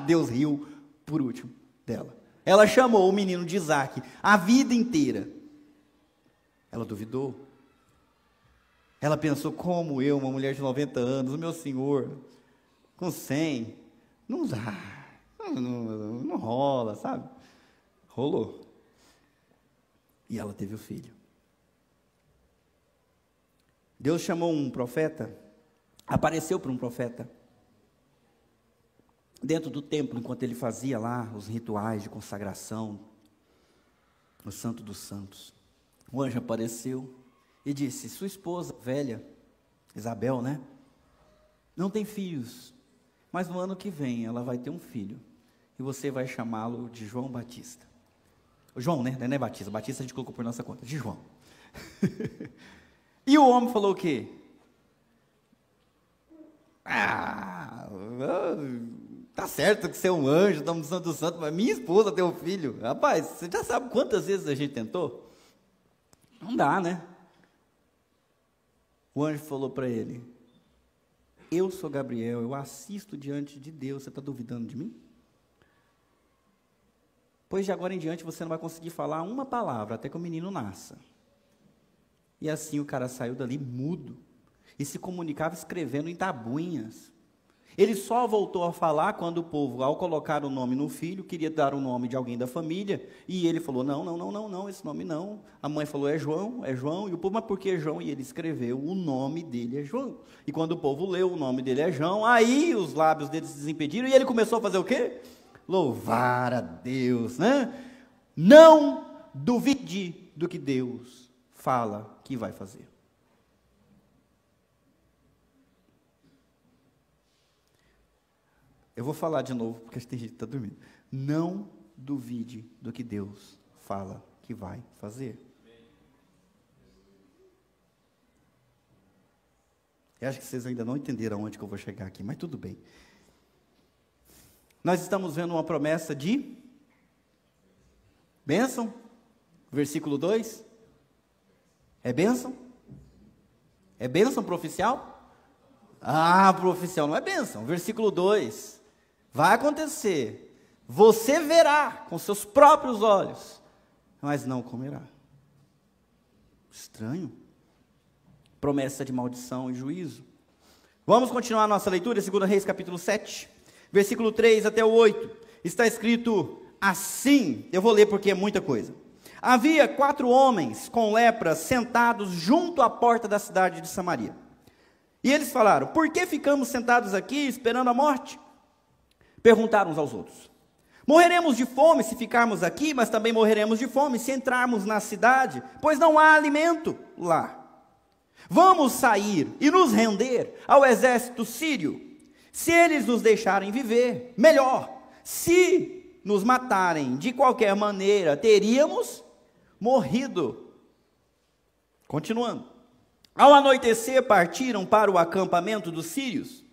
Deus riu por último dela. Ela chamou o menino de Isaac a vida inteira. Ela duvidou. Ela pensou, como eu, uma mulher de 90 anos, o meu senhor, com 100, não dá, não rola, sabe? Rolou. E ela teve o filho. Deus chamou um profeta, apareceu para um profeta, dentro do templo, enquanto ele fazia lá os rituais de consagração, o Santo dos Santos. O anjo apareceu e disse, sua esposa velha, Isabel, né? Não tem filhos, mas no ano que vem ela vai ter um filho, e você vai chamá-lo de João Batista. João, né? Não é Batista, Batista a gente colocou por nossa conta, de João. E o homem falou o quê? Tá certo que você é um anjo, estamos no Santo Santo, mas minha esposa tem um filho. Rapaz, você já sabe quantas vezes a gente tentou? Não dá, né? O anjo falou para ele, eu sou Gabriel, eu assisto diante de Deus, você está duvidando de mim? Pois de agora em diante você não vai conseguir falar uma palavra, até que o menino nasça. E assim o cara saiu dali mudo, e se comunicava escrevendo em tabuinhas. Ele só voltou a falar quando o povo, ao colocar o nome no filho, queria dar o nome de alguém da família, e ele falou, não, esse nome não. A mãe falou, é João, e o povo, mas por que João? E ele escreveu, o nome dele é João. E quando o povo leu, o nome dele é João, aí os lábios dele se desimpediram, e ele começou a fazer o quê? Louvar a Deus, né? Não duvide do que Deus fala que vai fazer. Eu vou falar de novo, porque tem gente que está dormindo. Não duvide do que Deus fala que vai fazer. Eu acho que vocês ainda não entenderam onde que eu vou chegar aqui, mas tudo bem. Nós estamos vendo uma promessa de bênção, versículo 2. É bênção? É bênção pro oficial? Pro oficial não é bênção. Versículo 2. Vai acontecer. Você verá com seus próprios olhos, mas não comerá. Estranho. Promessa de maldição e juízo. Vamos continuar a nossa leitura, 2 Reis capítulo 7, versículo 3 até o 8. Está escrito assim, eu vou ler porque é muita coisa. Havia 4 homens com lepra sentados junto à porta da cidade de Samaria. E eles falaram, por que ficamos sentados aqui esperando a morte? Perguntaram uns aos outros. Morreremos de fome se ficarmos aqui, mas também morreremos de fome se entrarmos na cidade, pois não há alimento lá. Vamos sair e nos render ao exército sírio. Se eles nos deixarem viver, melhor. Se nos matarem de qualquer maneira, teríamos morrido. Continuando. Ao anoitecer, partiram para o acampamento dos sírios.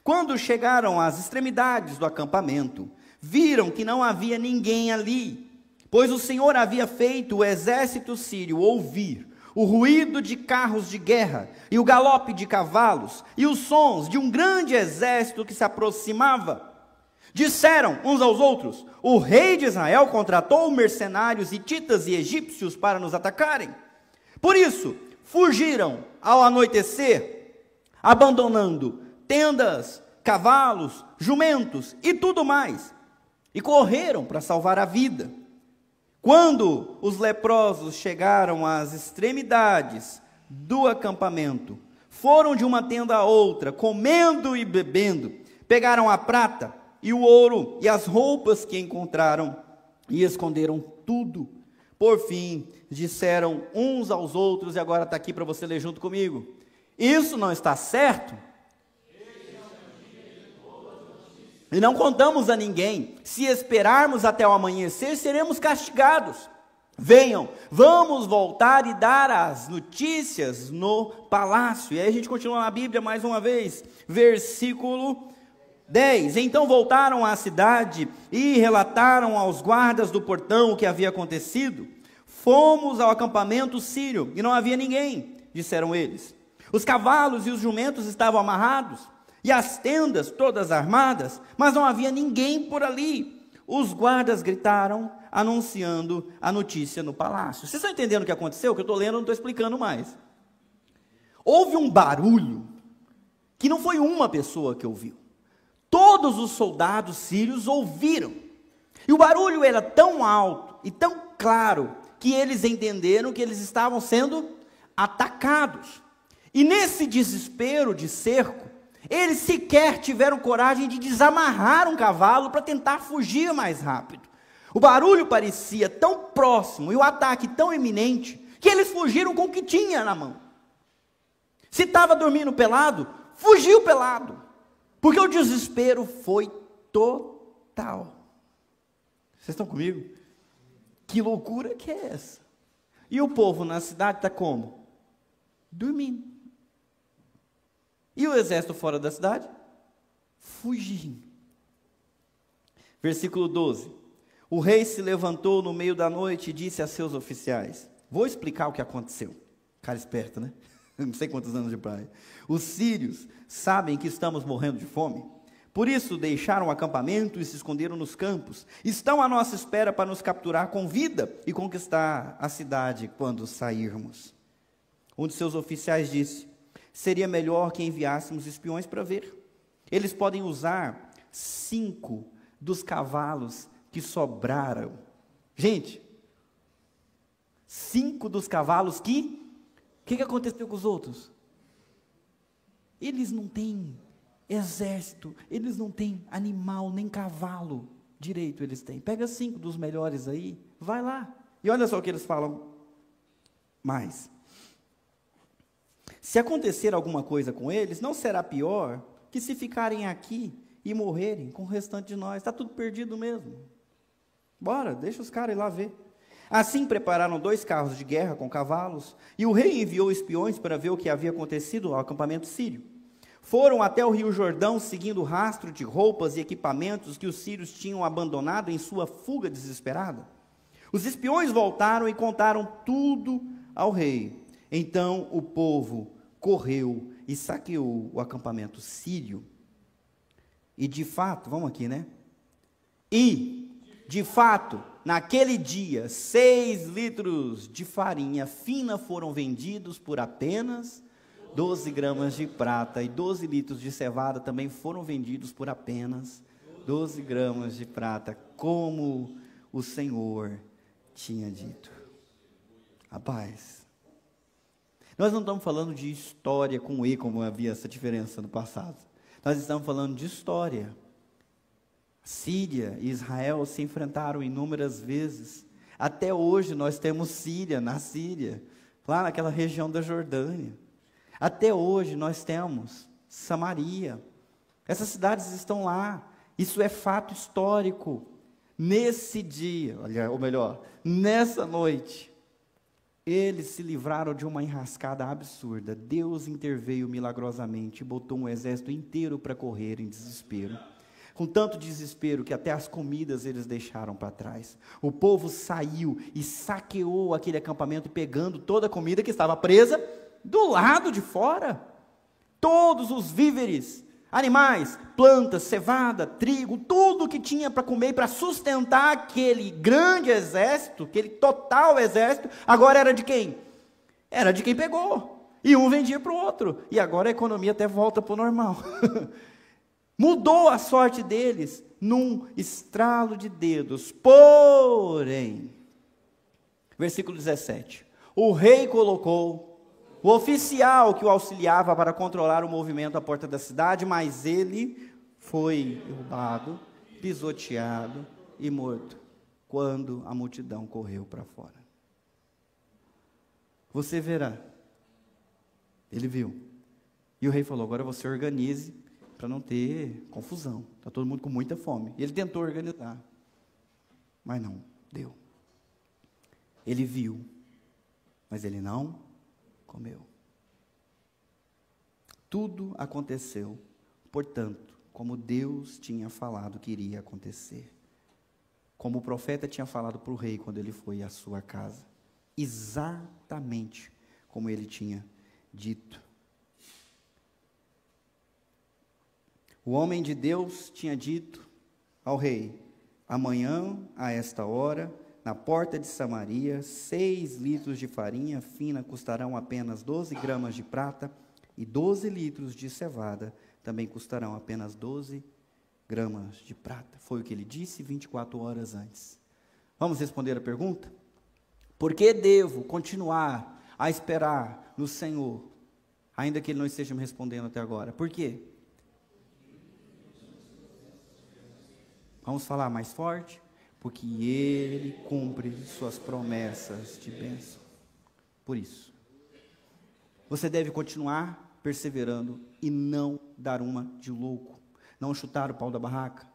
Quando chegaram às extremidades do acampamento, viram que não havia ninguém ali, pois o Senhor havia feito o exército sírio ouvir o ruído de carros de guerra, e o galope de cavalos, e os sons de um grande exército que se aproximava. Disseram uns aos outros, o rei de Israel contratou mercenários hititas e egípcios para nos atacarem. Por isso, fugiram ao anoitecer, abandonando tendas, cavalos, jumentos e tudo mais, e correram para salvar a vida. Quando os leprosos chegaram às extremidades do acampamento, foram de uma tenda a outra, comendo e bebendo, pegaram a prata e o ouro e as roupas que encontraram e esconderam tudo. Por fim, disseram uns aos outros, e agora está aqui para você ler junto comigo, isso não está certo? E não contamos a ninguém, se esperarmos até o amanhecer, seremos castigados. venham, vamos voltar e dar as notícias no palácio. E aí a gente continua na Bíblia mais uma vez, versículo 10. Então voltaram à cidade e relataram aos guardas do portão o que havia acontecido. Fomos ao acampamento sírio e não havia ninguém, disseram eles. Os cavalos e os jumentos estavam amarrados e as tendas todas armadas, mas não havia ninguém por ali. Os guardas gritaram, anunciando a notícia no palácio. Vocês estão entendendo o que aconteceu? O que eu estou lendo, eu não estou explicando mais. Houve um barulho que não foi uma pessoa que ouviu. Todos os soldados sírios ouviram. E o barulho era tão alto e tão claro que eles entenderam que eles estavam sendo atacados. E nesse desespero de cerco, eles sequer tiveram coragem de desamarrar um cavalo para tentar fugir mais rápido. O barulho parecia tão próximo e o ataque tão iminente que eles fugiram com o que tinha na mão. Se estava dormindo pelado, fugiu pelado, porque o desespero foi total. Vocês estão comigo? Que loucura que é essa? E o povo na cidade está como? Dormindo. E o exército fora da cidade? Fugindo. Versículo 12. O rei se levantou no meio da noite e disse a seus oficiais: vou explicar o que aconteceu. Cara esperto, né? Não sei quantos anos de praia. Os sírios sabem que estamos morrendo de fome. Por isso deixaram o acampamento e se esconderam nos campos. Estão à nossa espera para nos capturar com vida e conquistar a cidade quando sairmos. Um de seus oficiais disse: seria melhor que enviássemos espiões para ver. Eles podem usar 5 dos cavalos que sobraram. Gente, 5 dos cavalos que... O que aconteceu com os outros? Eles não têm exército, eles não têm animal, nem cavalo direito eles têm. Pega 5 dos melhores aí, vai lá. E olha só o que eles falam mais. Se acontecer alguma coisa com eles, não será pior que se ficarem aqui e morrerem com o restante de nós. Está tudo perdido mesmo. Bora, deixa os caras ir lá ver. Assim prepararam 2 carros de guerra com cavalos, e o rei enviou espiões para ver o que havia acontecido ao acampamento sírio. Foram até o rio Jordão, seguindo o rastro de roupas e equipamentos que os sírios tinham abandonado em sua fuga desesperada. Os espiões voltaram e contaram tudo ao rei. Então o povo correu e saqueou o acampamento sírio. E de fato, vamos aqui, né? De fato, naquele dia, 6 litros de farinha fina foram vendidos por apenas 12 gramas de prata, e 12 litros de cevada também foram vendidos por apenas 12 gramas de prata, como o Senhor tinha dito. Rapaz, nós não estamos falando de história com E, como havia essa diferença no passado. Nós estamos falando de história. Síria e Israel se enfrentaram inúmeras vezes. Até hoje nós temos Síria na Síria, lá naquela região da Jordânia. Até hoje nós temos Samaria. Essas cidades estão lá. Isso é fato histórico. Nesse dia, ou melhor, nessa noite, eles se livraram de uma enrascada absurda. Deus interveio milagrosamente e botou um exército inteiro para correr em desespero. Com tanto desespero que até as comidas eles deixaram para trás. O povo saiu e saqueou aquele acampamento, pegando toda a comida que estava presa do lado de fora. Todos os víveres, animais, plantas, cevada, trigo, tudo que tinha para comer, para sustentar aquele grande exército, aquele total exército, agora era de quem? Era de quem pegou. E um vendia para o outro. E agora a economia até volta para o normal. Mudou a sorte deles num estralo de dedos. Porém, versículo 17. O rei colocou o oficial que o auxiliava para controlar o movimento à porta da cidade, mas ele foi derrubado, pisoteado e morto, quando a multidão correu para fora. Você verá. Ele viu. E o rei falou: agora você organize para não ter confusão. Está todo mundo com muita fome. E ele tentou organizar, mas não deu. Ele viu, mas ele não comeu. Tudo aconteceu, portanto, como Deus tinha falado que iria acontecer. Como o profeta tinha falado para o rei quando ele foi à sua casa. Exatamente como ele tinha dito. O homem de Deus tinha dito ao rei: amanhã, a esta hora, na porta de Samaria, 6 litros de farinha fina custarão apenas 12 gramas de prata, e 12 litros de cevada também custarão apenas 12 gramas de prata. Foi o que ele disse 24 horas antes. Vamos responder a pergunta? Por que devo continuar a esperar no Senhor, ainda que Ele não esteja me respondendo até agora? Por quê? Vamos falar mais forte? Porque Ele cumpre suas promessas de bênção. Por isso, você deve continuar perseverando e não dar uma de louco. Não chutar o pau da barraca,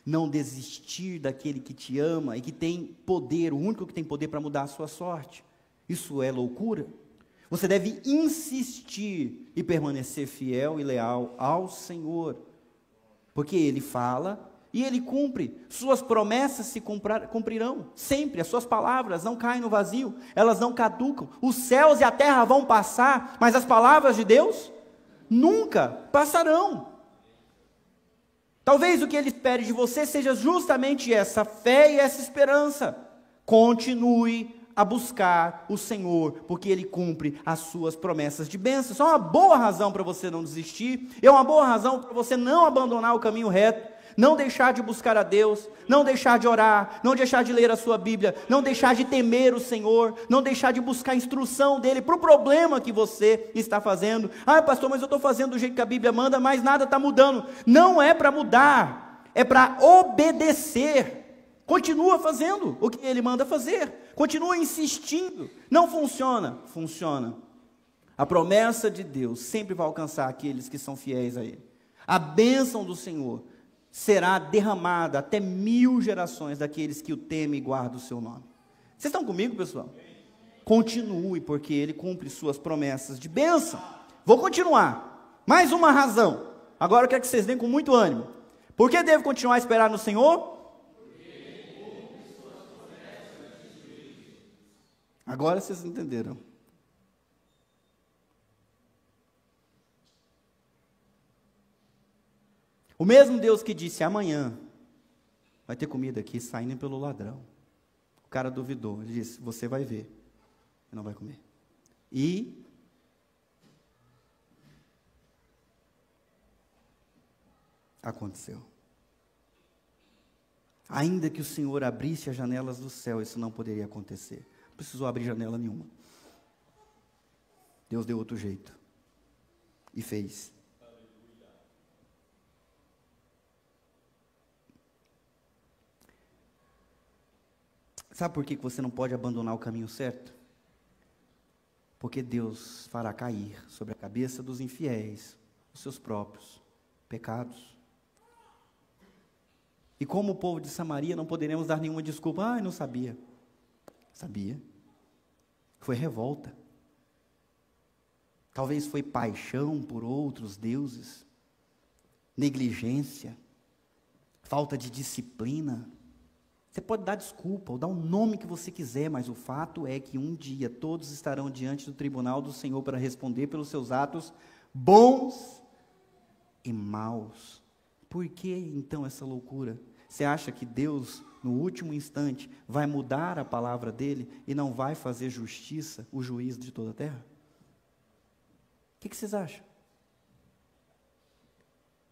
não desistir daquele que te ama e que tem poder, o único que tem poder para mudar a sua sorte. Isso é loucura? Você deve insistir e permanecer fiel e leal ao Senhor, porque Ele fala e Ele cumpre. Suas promessas se cumprirão, sempre. As suas palavras não caem no vazio, elas não caducam. Os céus e a terra vão passar, mas as palavras de Deus nunca passarão. Talvez o que Ele espere de você seja justamente essa fé e essa esperança. Continue a buscar o Senhor, porque Ele cumpre as suas promessas de bênção. Isso é uma boa razão para você não desistir, é uma boa razão para você não abandonar o caminho reto, não deixar de buscar a Deus, não deixar de orar, não deixar de ler a sua Bíblia, não deixar de temer o Senhor, não deixar de buscar a instrução dEle para o problema que você está fazendo. Ah, pastor, mas eu estou fazendo do jeito que a Bíblia manda, mas nada está mudando. Não é para mudar, é para obedecer. Continua fazendo o que Ele manda fazer, continua insistindo. Não funciona? Funciona. A promessa de Deus sempre vai alcançar aqueles que são fiéis a Ele. A bênção do Senhor será derramada até 1000 gerações daqueles que o temem e guardam o seu nome. Vocês estão comigo, pessoal? Continue, porque Ele cumpre suas promessas de bênção. Vou continuar. Mais uma razão. Agora eu quero que vocês deem com muito ânimo. Por que devo continuar a esperar no Senhor? Agora vocês entenderam. O mesmo Deus que disse: amanhã vai ter comida aqui saindo pelo ladrão. O cara duvidou, ele disse: você vai ver, e não vai comer. E aconteceu. Ainda que o Senhor abrisse as janelas do céu, isso não poderia acontecer. Não precisou abrir janela nenhuma. Deus deu outro jeito e fez. Sabe por que você não pode abandonar o caminho certo? Porque Deus fará cair sobre a cabeça dos infiéis os seus próprios pecados. E como o povo de Samaria, não poderemos dar nenhuma desculpa. Ah, eu não sabia. Sabia. Foi revolta. Talvez foi paixão por outros deuses, negligência, falta de disciplina. Você pode dar desculpa ou dar o nome que você quiser, mas o fato é que um dia todos estarão diante do tribunal do Senhor para responder pelos seus atos bons e maus. Por que então essa loucura? Você acha que Deus, no último instante, vai mudar a palavra dele e não vai fazer justiça, o juiz de toda a terra? O que vocês acham?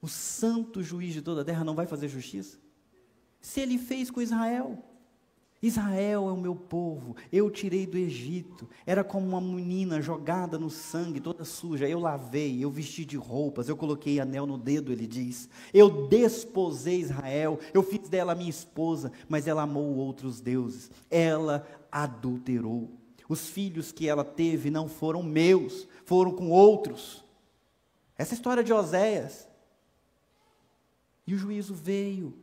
O santo juiz de toda a terra não vai fazer justiça? Se Ele fez com Israel. Israel é o meu povo, eu o tirei do Egito, era como uma menina jogada no sangue, toda suja, eu lavei, eu vesti de roupas, eu coloquei anel no dedo, ele diz, eu desposei Israel, eu fiz dela minha esposa, mas ela amou outros deuses, ela adulterou, os filhos que ela teve não foram meus, foram com outros. Essa é a história de Oséias, e o juízo veio.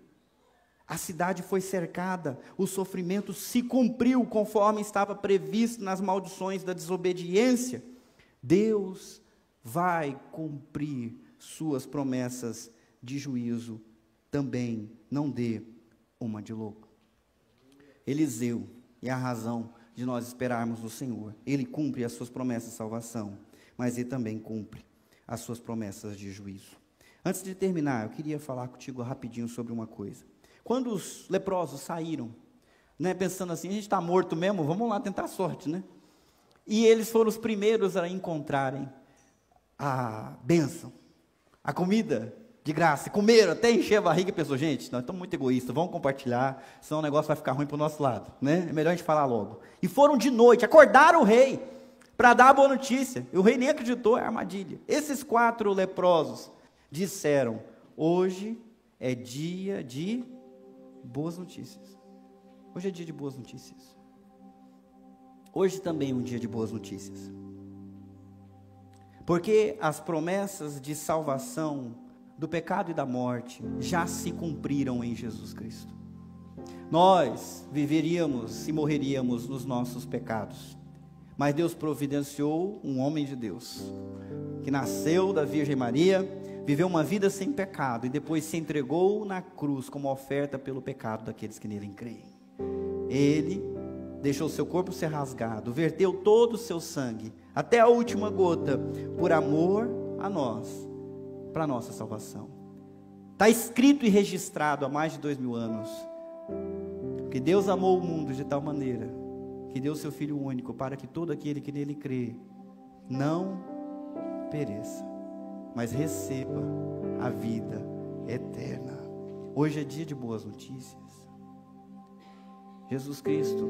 A cidade foi cercada, o sofrimento se cumpriu conforme estava previsto nas maldições da desobediência. Deus vai cumprir suas promessas de juízo também. Não dê uma de louco. Eliseu é a razão de nós esperarmos no Senhor. Ele cumpre as suas promessas de salvação, mas ele também cumpre as suas promessas de juízo. Antes de terminar, eu queria falar contigo rapidinho sobre uma coisa. Quando os leprosos saíram, pensando assim, a gente está morto mesmo, vamos lá tentar a sorte, E eles foram os primeiros a encontrarem a bênção, a comida de graça, comeram até encher a barriga e pensou, gente, nós estamos muito egoístas, vamos compartilhar, senão o negócio vai ficar ruim para o nosso lado, É melhor a gente falar logo. E foram de noite, acordaram o rei, para dar a boa notícia, e o rei nem acreditou, é armadilha. Esses 4 leprosos disseram, hoje é dia de boas notícias. Hoje é dia de boas notícias. Hoje também é um dia de boas notícias. Porque as promessas de salvação do pecado e da morte já se cumpriram em Jesus Cristo. Nós viveríamos e morreríamos nos nossos pecados. Mas Deus providenciou um homem de Deus, que nasceu da Virgem Maria, viveu uma vida sem pecado e depois se entregou na cruz como oferta pelo pecado daqueles que nele creem. Ele deixou seu corpo ser rasgado, verteu todo o seu sangue, até a última gota, por amor a nós, para a nossa salvação. Está escrito e registrado há mais de 2000 anos, que Deus amou o mundo de tal maneira, que deu seu Filho único, para que todo aquele que nele crê, não pereça, mas receba a vida eterna. Hoje é dia de boas notícias. Jesus Cristo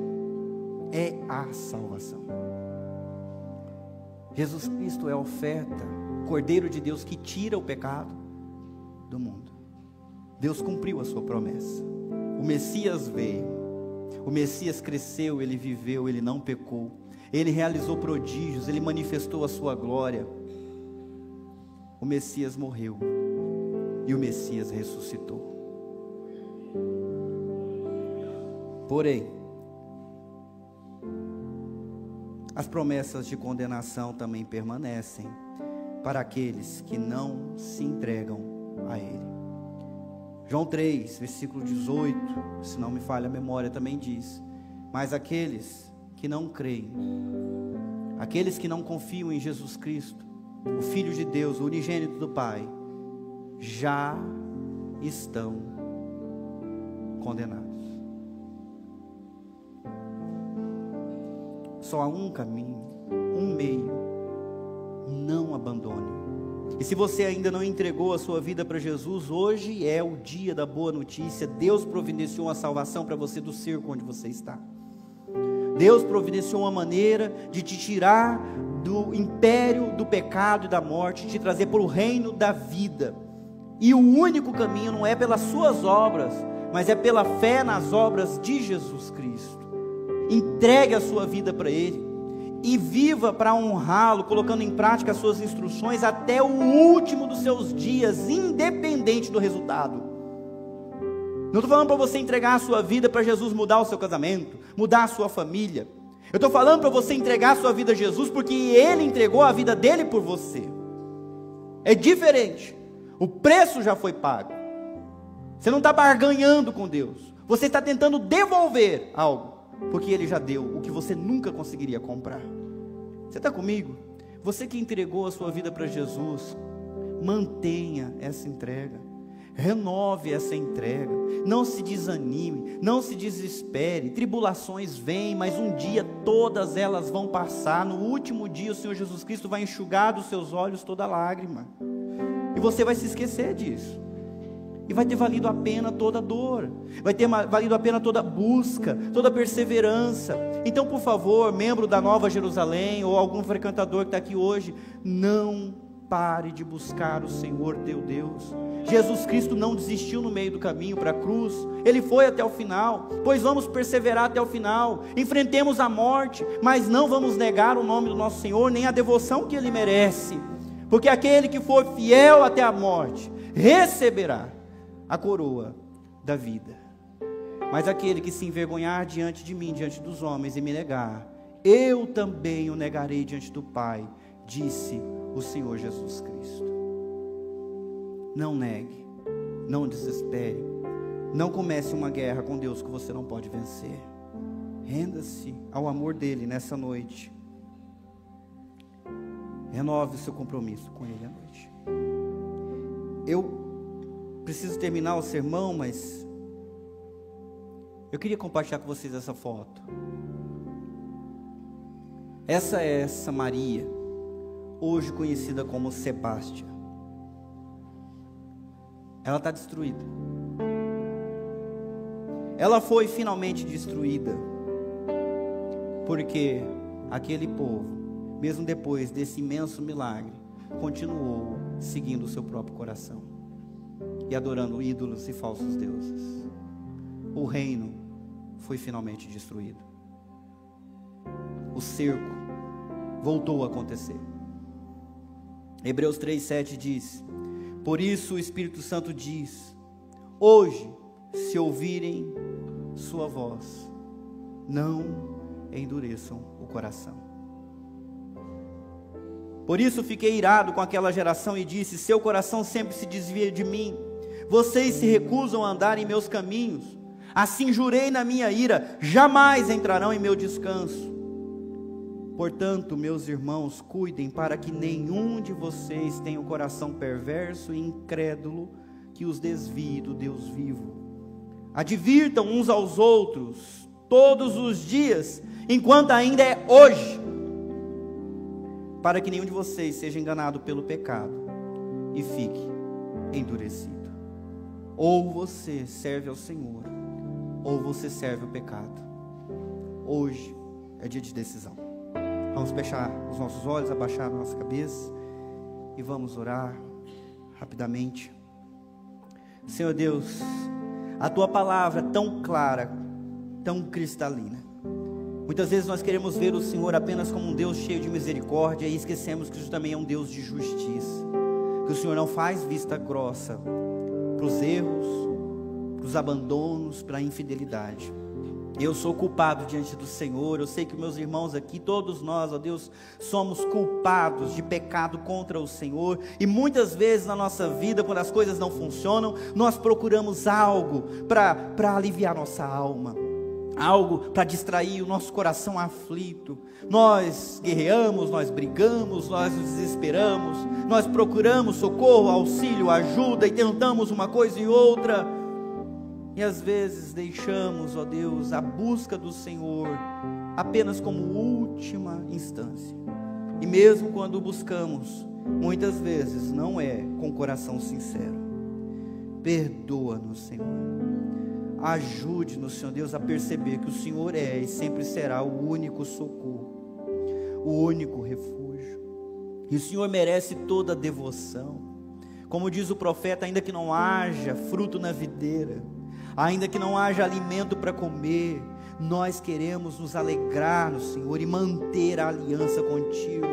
é a salvação. Jesus Cristo é a oferta, o Cordeiro de Deus que tira o pecado do mundo. Deus cumpriu a sua promessa. O Messias veio, o Messias cresceu, ele viveu, ele não pecou, ele realizou prodígios, ele manifestou a sua glória. O Messias morreu e o Messias ressuscitou. Porém, as promessas de condenação também permanecem para aqueles que não se entregam a Ele. João 3, versículo 18, se não me falha a memória, também diz: mas aqueles que não creem, aqueles que não confiam em Jesus Cristo, o Filho de Deus, o unigênito do Pai, já estão condenados. Só há um caminho, um meio: não abandone. E se você ainda não entregou a sua vida para Jesus, hoje é o dia da boa notícia. Deus providenciou uma salvação para você do cerco onde você está. Deus providenciou uma maneira de te tirar do império do pecado e da morte, te trazer para o reino da vida. E o único caminho não é pelas suas obras, mas é pela fé nas obras de Jesus Cristo. Entregue a sua vida para Ele e viva para honrá-lo, colocando em prática as suas instruções até o último dos seus dias, independente do resultado. Não estou falando para você entregar a sua vida para Jesus mudar o seu casamento, mudar a sua família. Eu estou falando para você entregar a sua vida a Jesus, porque Ele entregou a vida dele por você. É diferente. O preço já foi pago. Você não está barganhando com Deus. Você está tentando devolver algo, porque Ele já deu o que você nunca conseguiria comprar. Você está comigo? Você que entregou a sua vida para Jesus, mantenha essa entrega, renove essa entrega, não se desanime, não se desespere. Tribulações vêm, mas um dia todas elas vão passar. No último dia o Senhor Jesus Cristo vai enxugar dos seus olhos toda lágrima, e você vai se esquecer disso. E vai ter valido a pena toda dor, vai ter valido a pena toda busca, toda perseverança. Então, por favor, membro da Nova Jerusalém, ou algum frequentador que está aqui hoje, não pare de buscar o Senhor teu Deus. Jesus Cristo não desistiu no meio do caminho para a cruz, Ele foi até o final, pois vamos perseverar até o final. Enfrentemos a morte, mas não vamos negar o nome do nosso Senhor, nem a devoção que Ele merece, porque aquele que for fiel até a morte, receberá a coroa da vida. Mas aquele que se envergonhar diante de mim, diante dos homens, e me negar, eu também o negarei diante do Pai, disse o Senhor Jesus Cristo. Não negue, não desespere, não comece uma guerra com Deus que você não pode vencer. Renda-se ao amor dele nessa noite. Renove o seu compromisso com ele à noite. Eu preciso terminar o sermão, mas eu queria compartilhar com vocês essa foto. Essa é essa Maria, hoje conhecida como Sebástia. Ela está destruída. Ela foi finalmente destruída, porque aquele povo, mesmo depois desse imenso milagre, continuou seguindo o seu próprio coração e adorando ídolos e falsos deuses. O reino foi finalmente destruído. O cerco voltou a acontecer. Hebreus 3:7 diz: por isso o Espírito Santo diz: hoje, se ouvirem sua voz, não endureçam o coração. Por isso fiquei irado com aquela geração e disse: seu coração sempre se desvia de mim, vocês se recusam a andar em meus caminhos. Assim jurei na minha ira, jamais entrarão em meu descanso. Portanto, meus irmãos, cuidem para que nenhum de vocês tenha um coração perverso e incrédulo que os desvie do Deus vivo. Advirtam uns aos outros todos os dias, enquanto ainda é hoje, para que nenhum de vocês seja enganado pelo pecado e fique endurecido. Ou você serve ao Senhor, ou você serve o pecado. Hoje é dia de decisão. Vamos fechar os nossos olhos, abaixar a nossa cabeça e vamos orar rapidamente. Senhor Deus, a Tua palavra é tão clara, tão cristalina. Muitas vezes nós queremos ver o Senhor apenas como um Deus cheio de misericórdia e esquecemos que o Senhor também é um Deus de justiça, que o Senhor não faz vista grossa para os erros, para os abandonos, para a infidelidade. Eu sou culpado diante do Senhor. Eu sei que meus irmãos aqui, todos nós, ó Deus, somos culpados de pecado contra o Senhor. E muitas vezes na nossa vida, quando as coisas não funcionam, nós procuramos algo para aliviar nossa alma, algo para distrair o nosso coração aflito. Nós guerreamos, nós brigamos, nós nos desesperamos, nós procuramos socorro, auxílio, ajuda e tentamos uma coisa e outra. E às vezes deixamos, ó Deus, a busca do Senhor apenas como última instância. E mesmo quando buscamos, muitas vezes não é com coração sincero. Perdoa-nos, Senhor. Ajude-nos, Senhor Deus, a perceber que o Senhor é e sempre será o único socorro, o único refúgio. E o Senhor merece toda a devoção. Como diz o profeta, ainda que não haja fruto na videira, ainda que não haja alimento para comer, nós queremos nos alegrar no Senhor e manter a aliança contigo,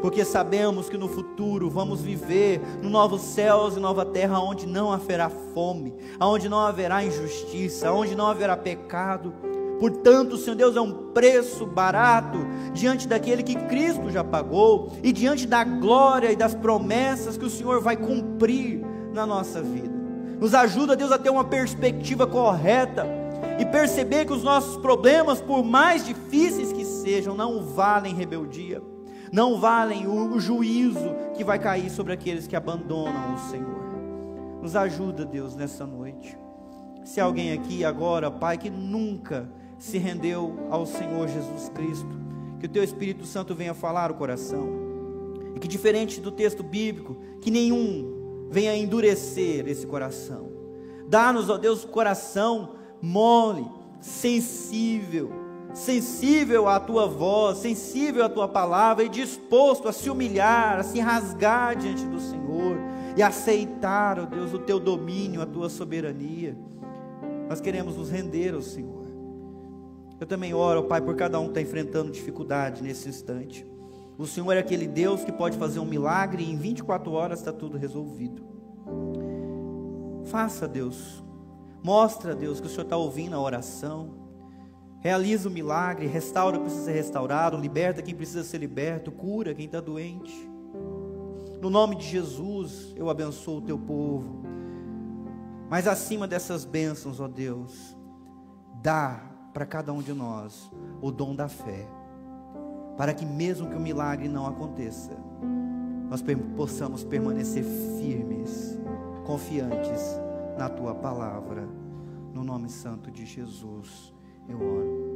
porque sabemos que no futuro vamos viver no novos céus e nova terra, onde não haverá fome, onde não haverá injustiça, onde não haverá pecado. Portanto, Senhor Deus, é um preço barato diante daquele que Cristo já pagou e diante da glória e das promessas que o Senhor vai cumprir na nossa vida. Nos ajuda, Deus, a ter uma perspectiva correta e perceber que os nossos problemas, por mais difíceis que sejam, não valem rebeldia, não valem o juízo que vai cair sobre aqueles que abandonam o Senhor. Nos ajuda, Deus, nessa noite. Se alguém aqui agora, Pai, que nunca se rendeu ao Senhor Jesus Cristo, que o Teu Espírito Santo venha falar o coração, e que, diferente do texto bíblico, que nenhum venha endurecer esse coração. Dá-nos, ó Deus, coração mole, sensível à Tua voz, sensível à Tua palavra e disposto a se humilhar, a se rasgar diante do Senhor e aceitar, ó Deus, o Teu domínio, a Tua soberania. Nós queremos nos render ao Senhor. Eu também oro, Pai, por cada um que está enfrentando dificuldade nesse instante. O Senhor é aquele Deus que pode fazer um milagre e em 24 horas está tudo resolvido. Faça, Deus, Mostra, Deus, que o Senhor está ouvindo a oração. Realiza o milagre, restaura o que precisa ser restaurado, liberta quem precisa ser liberto, cura quem está doente. No nome de Jesus, eu abençoo o teu povo. Mas acima dessas bênçãos, ó Deus, dá para cada um de nós o dom da fé, para que mesmo que o milagre não aconteça, nós possamos permanecer firmes, confiantes na tua palavra. No nome santo de Jesus eu oro.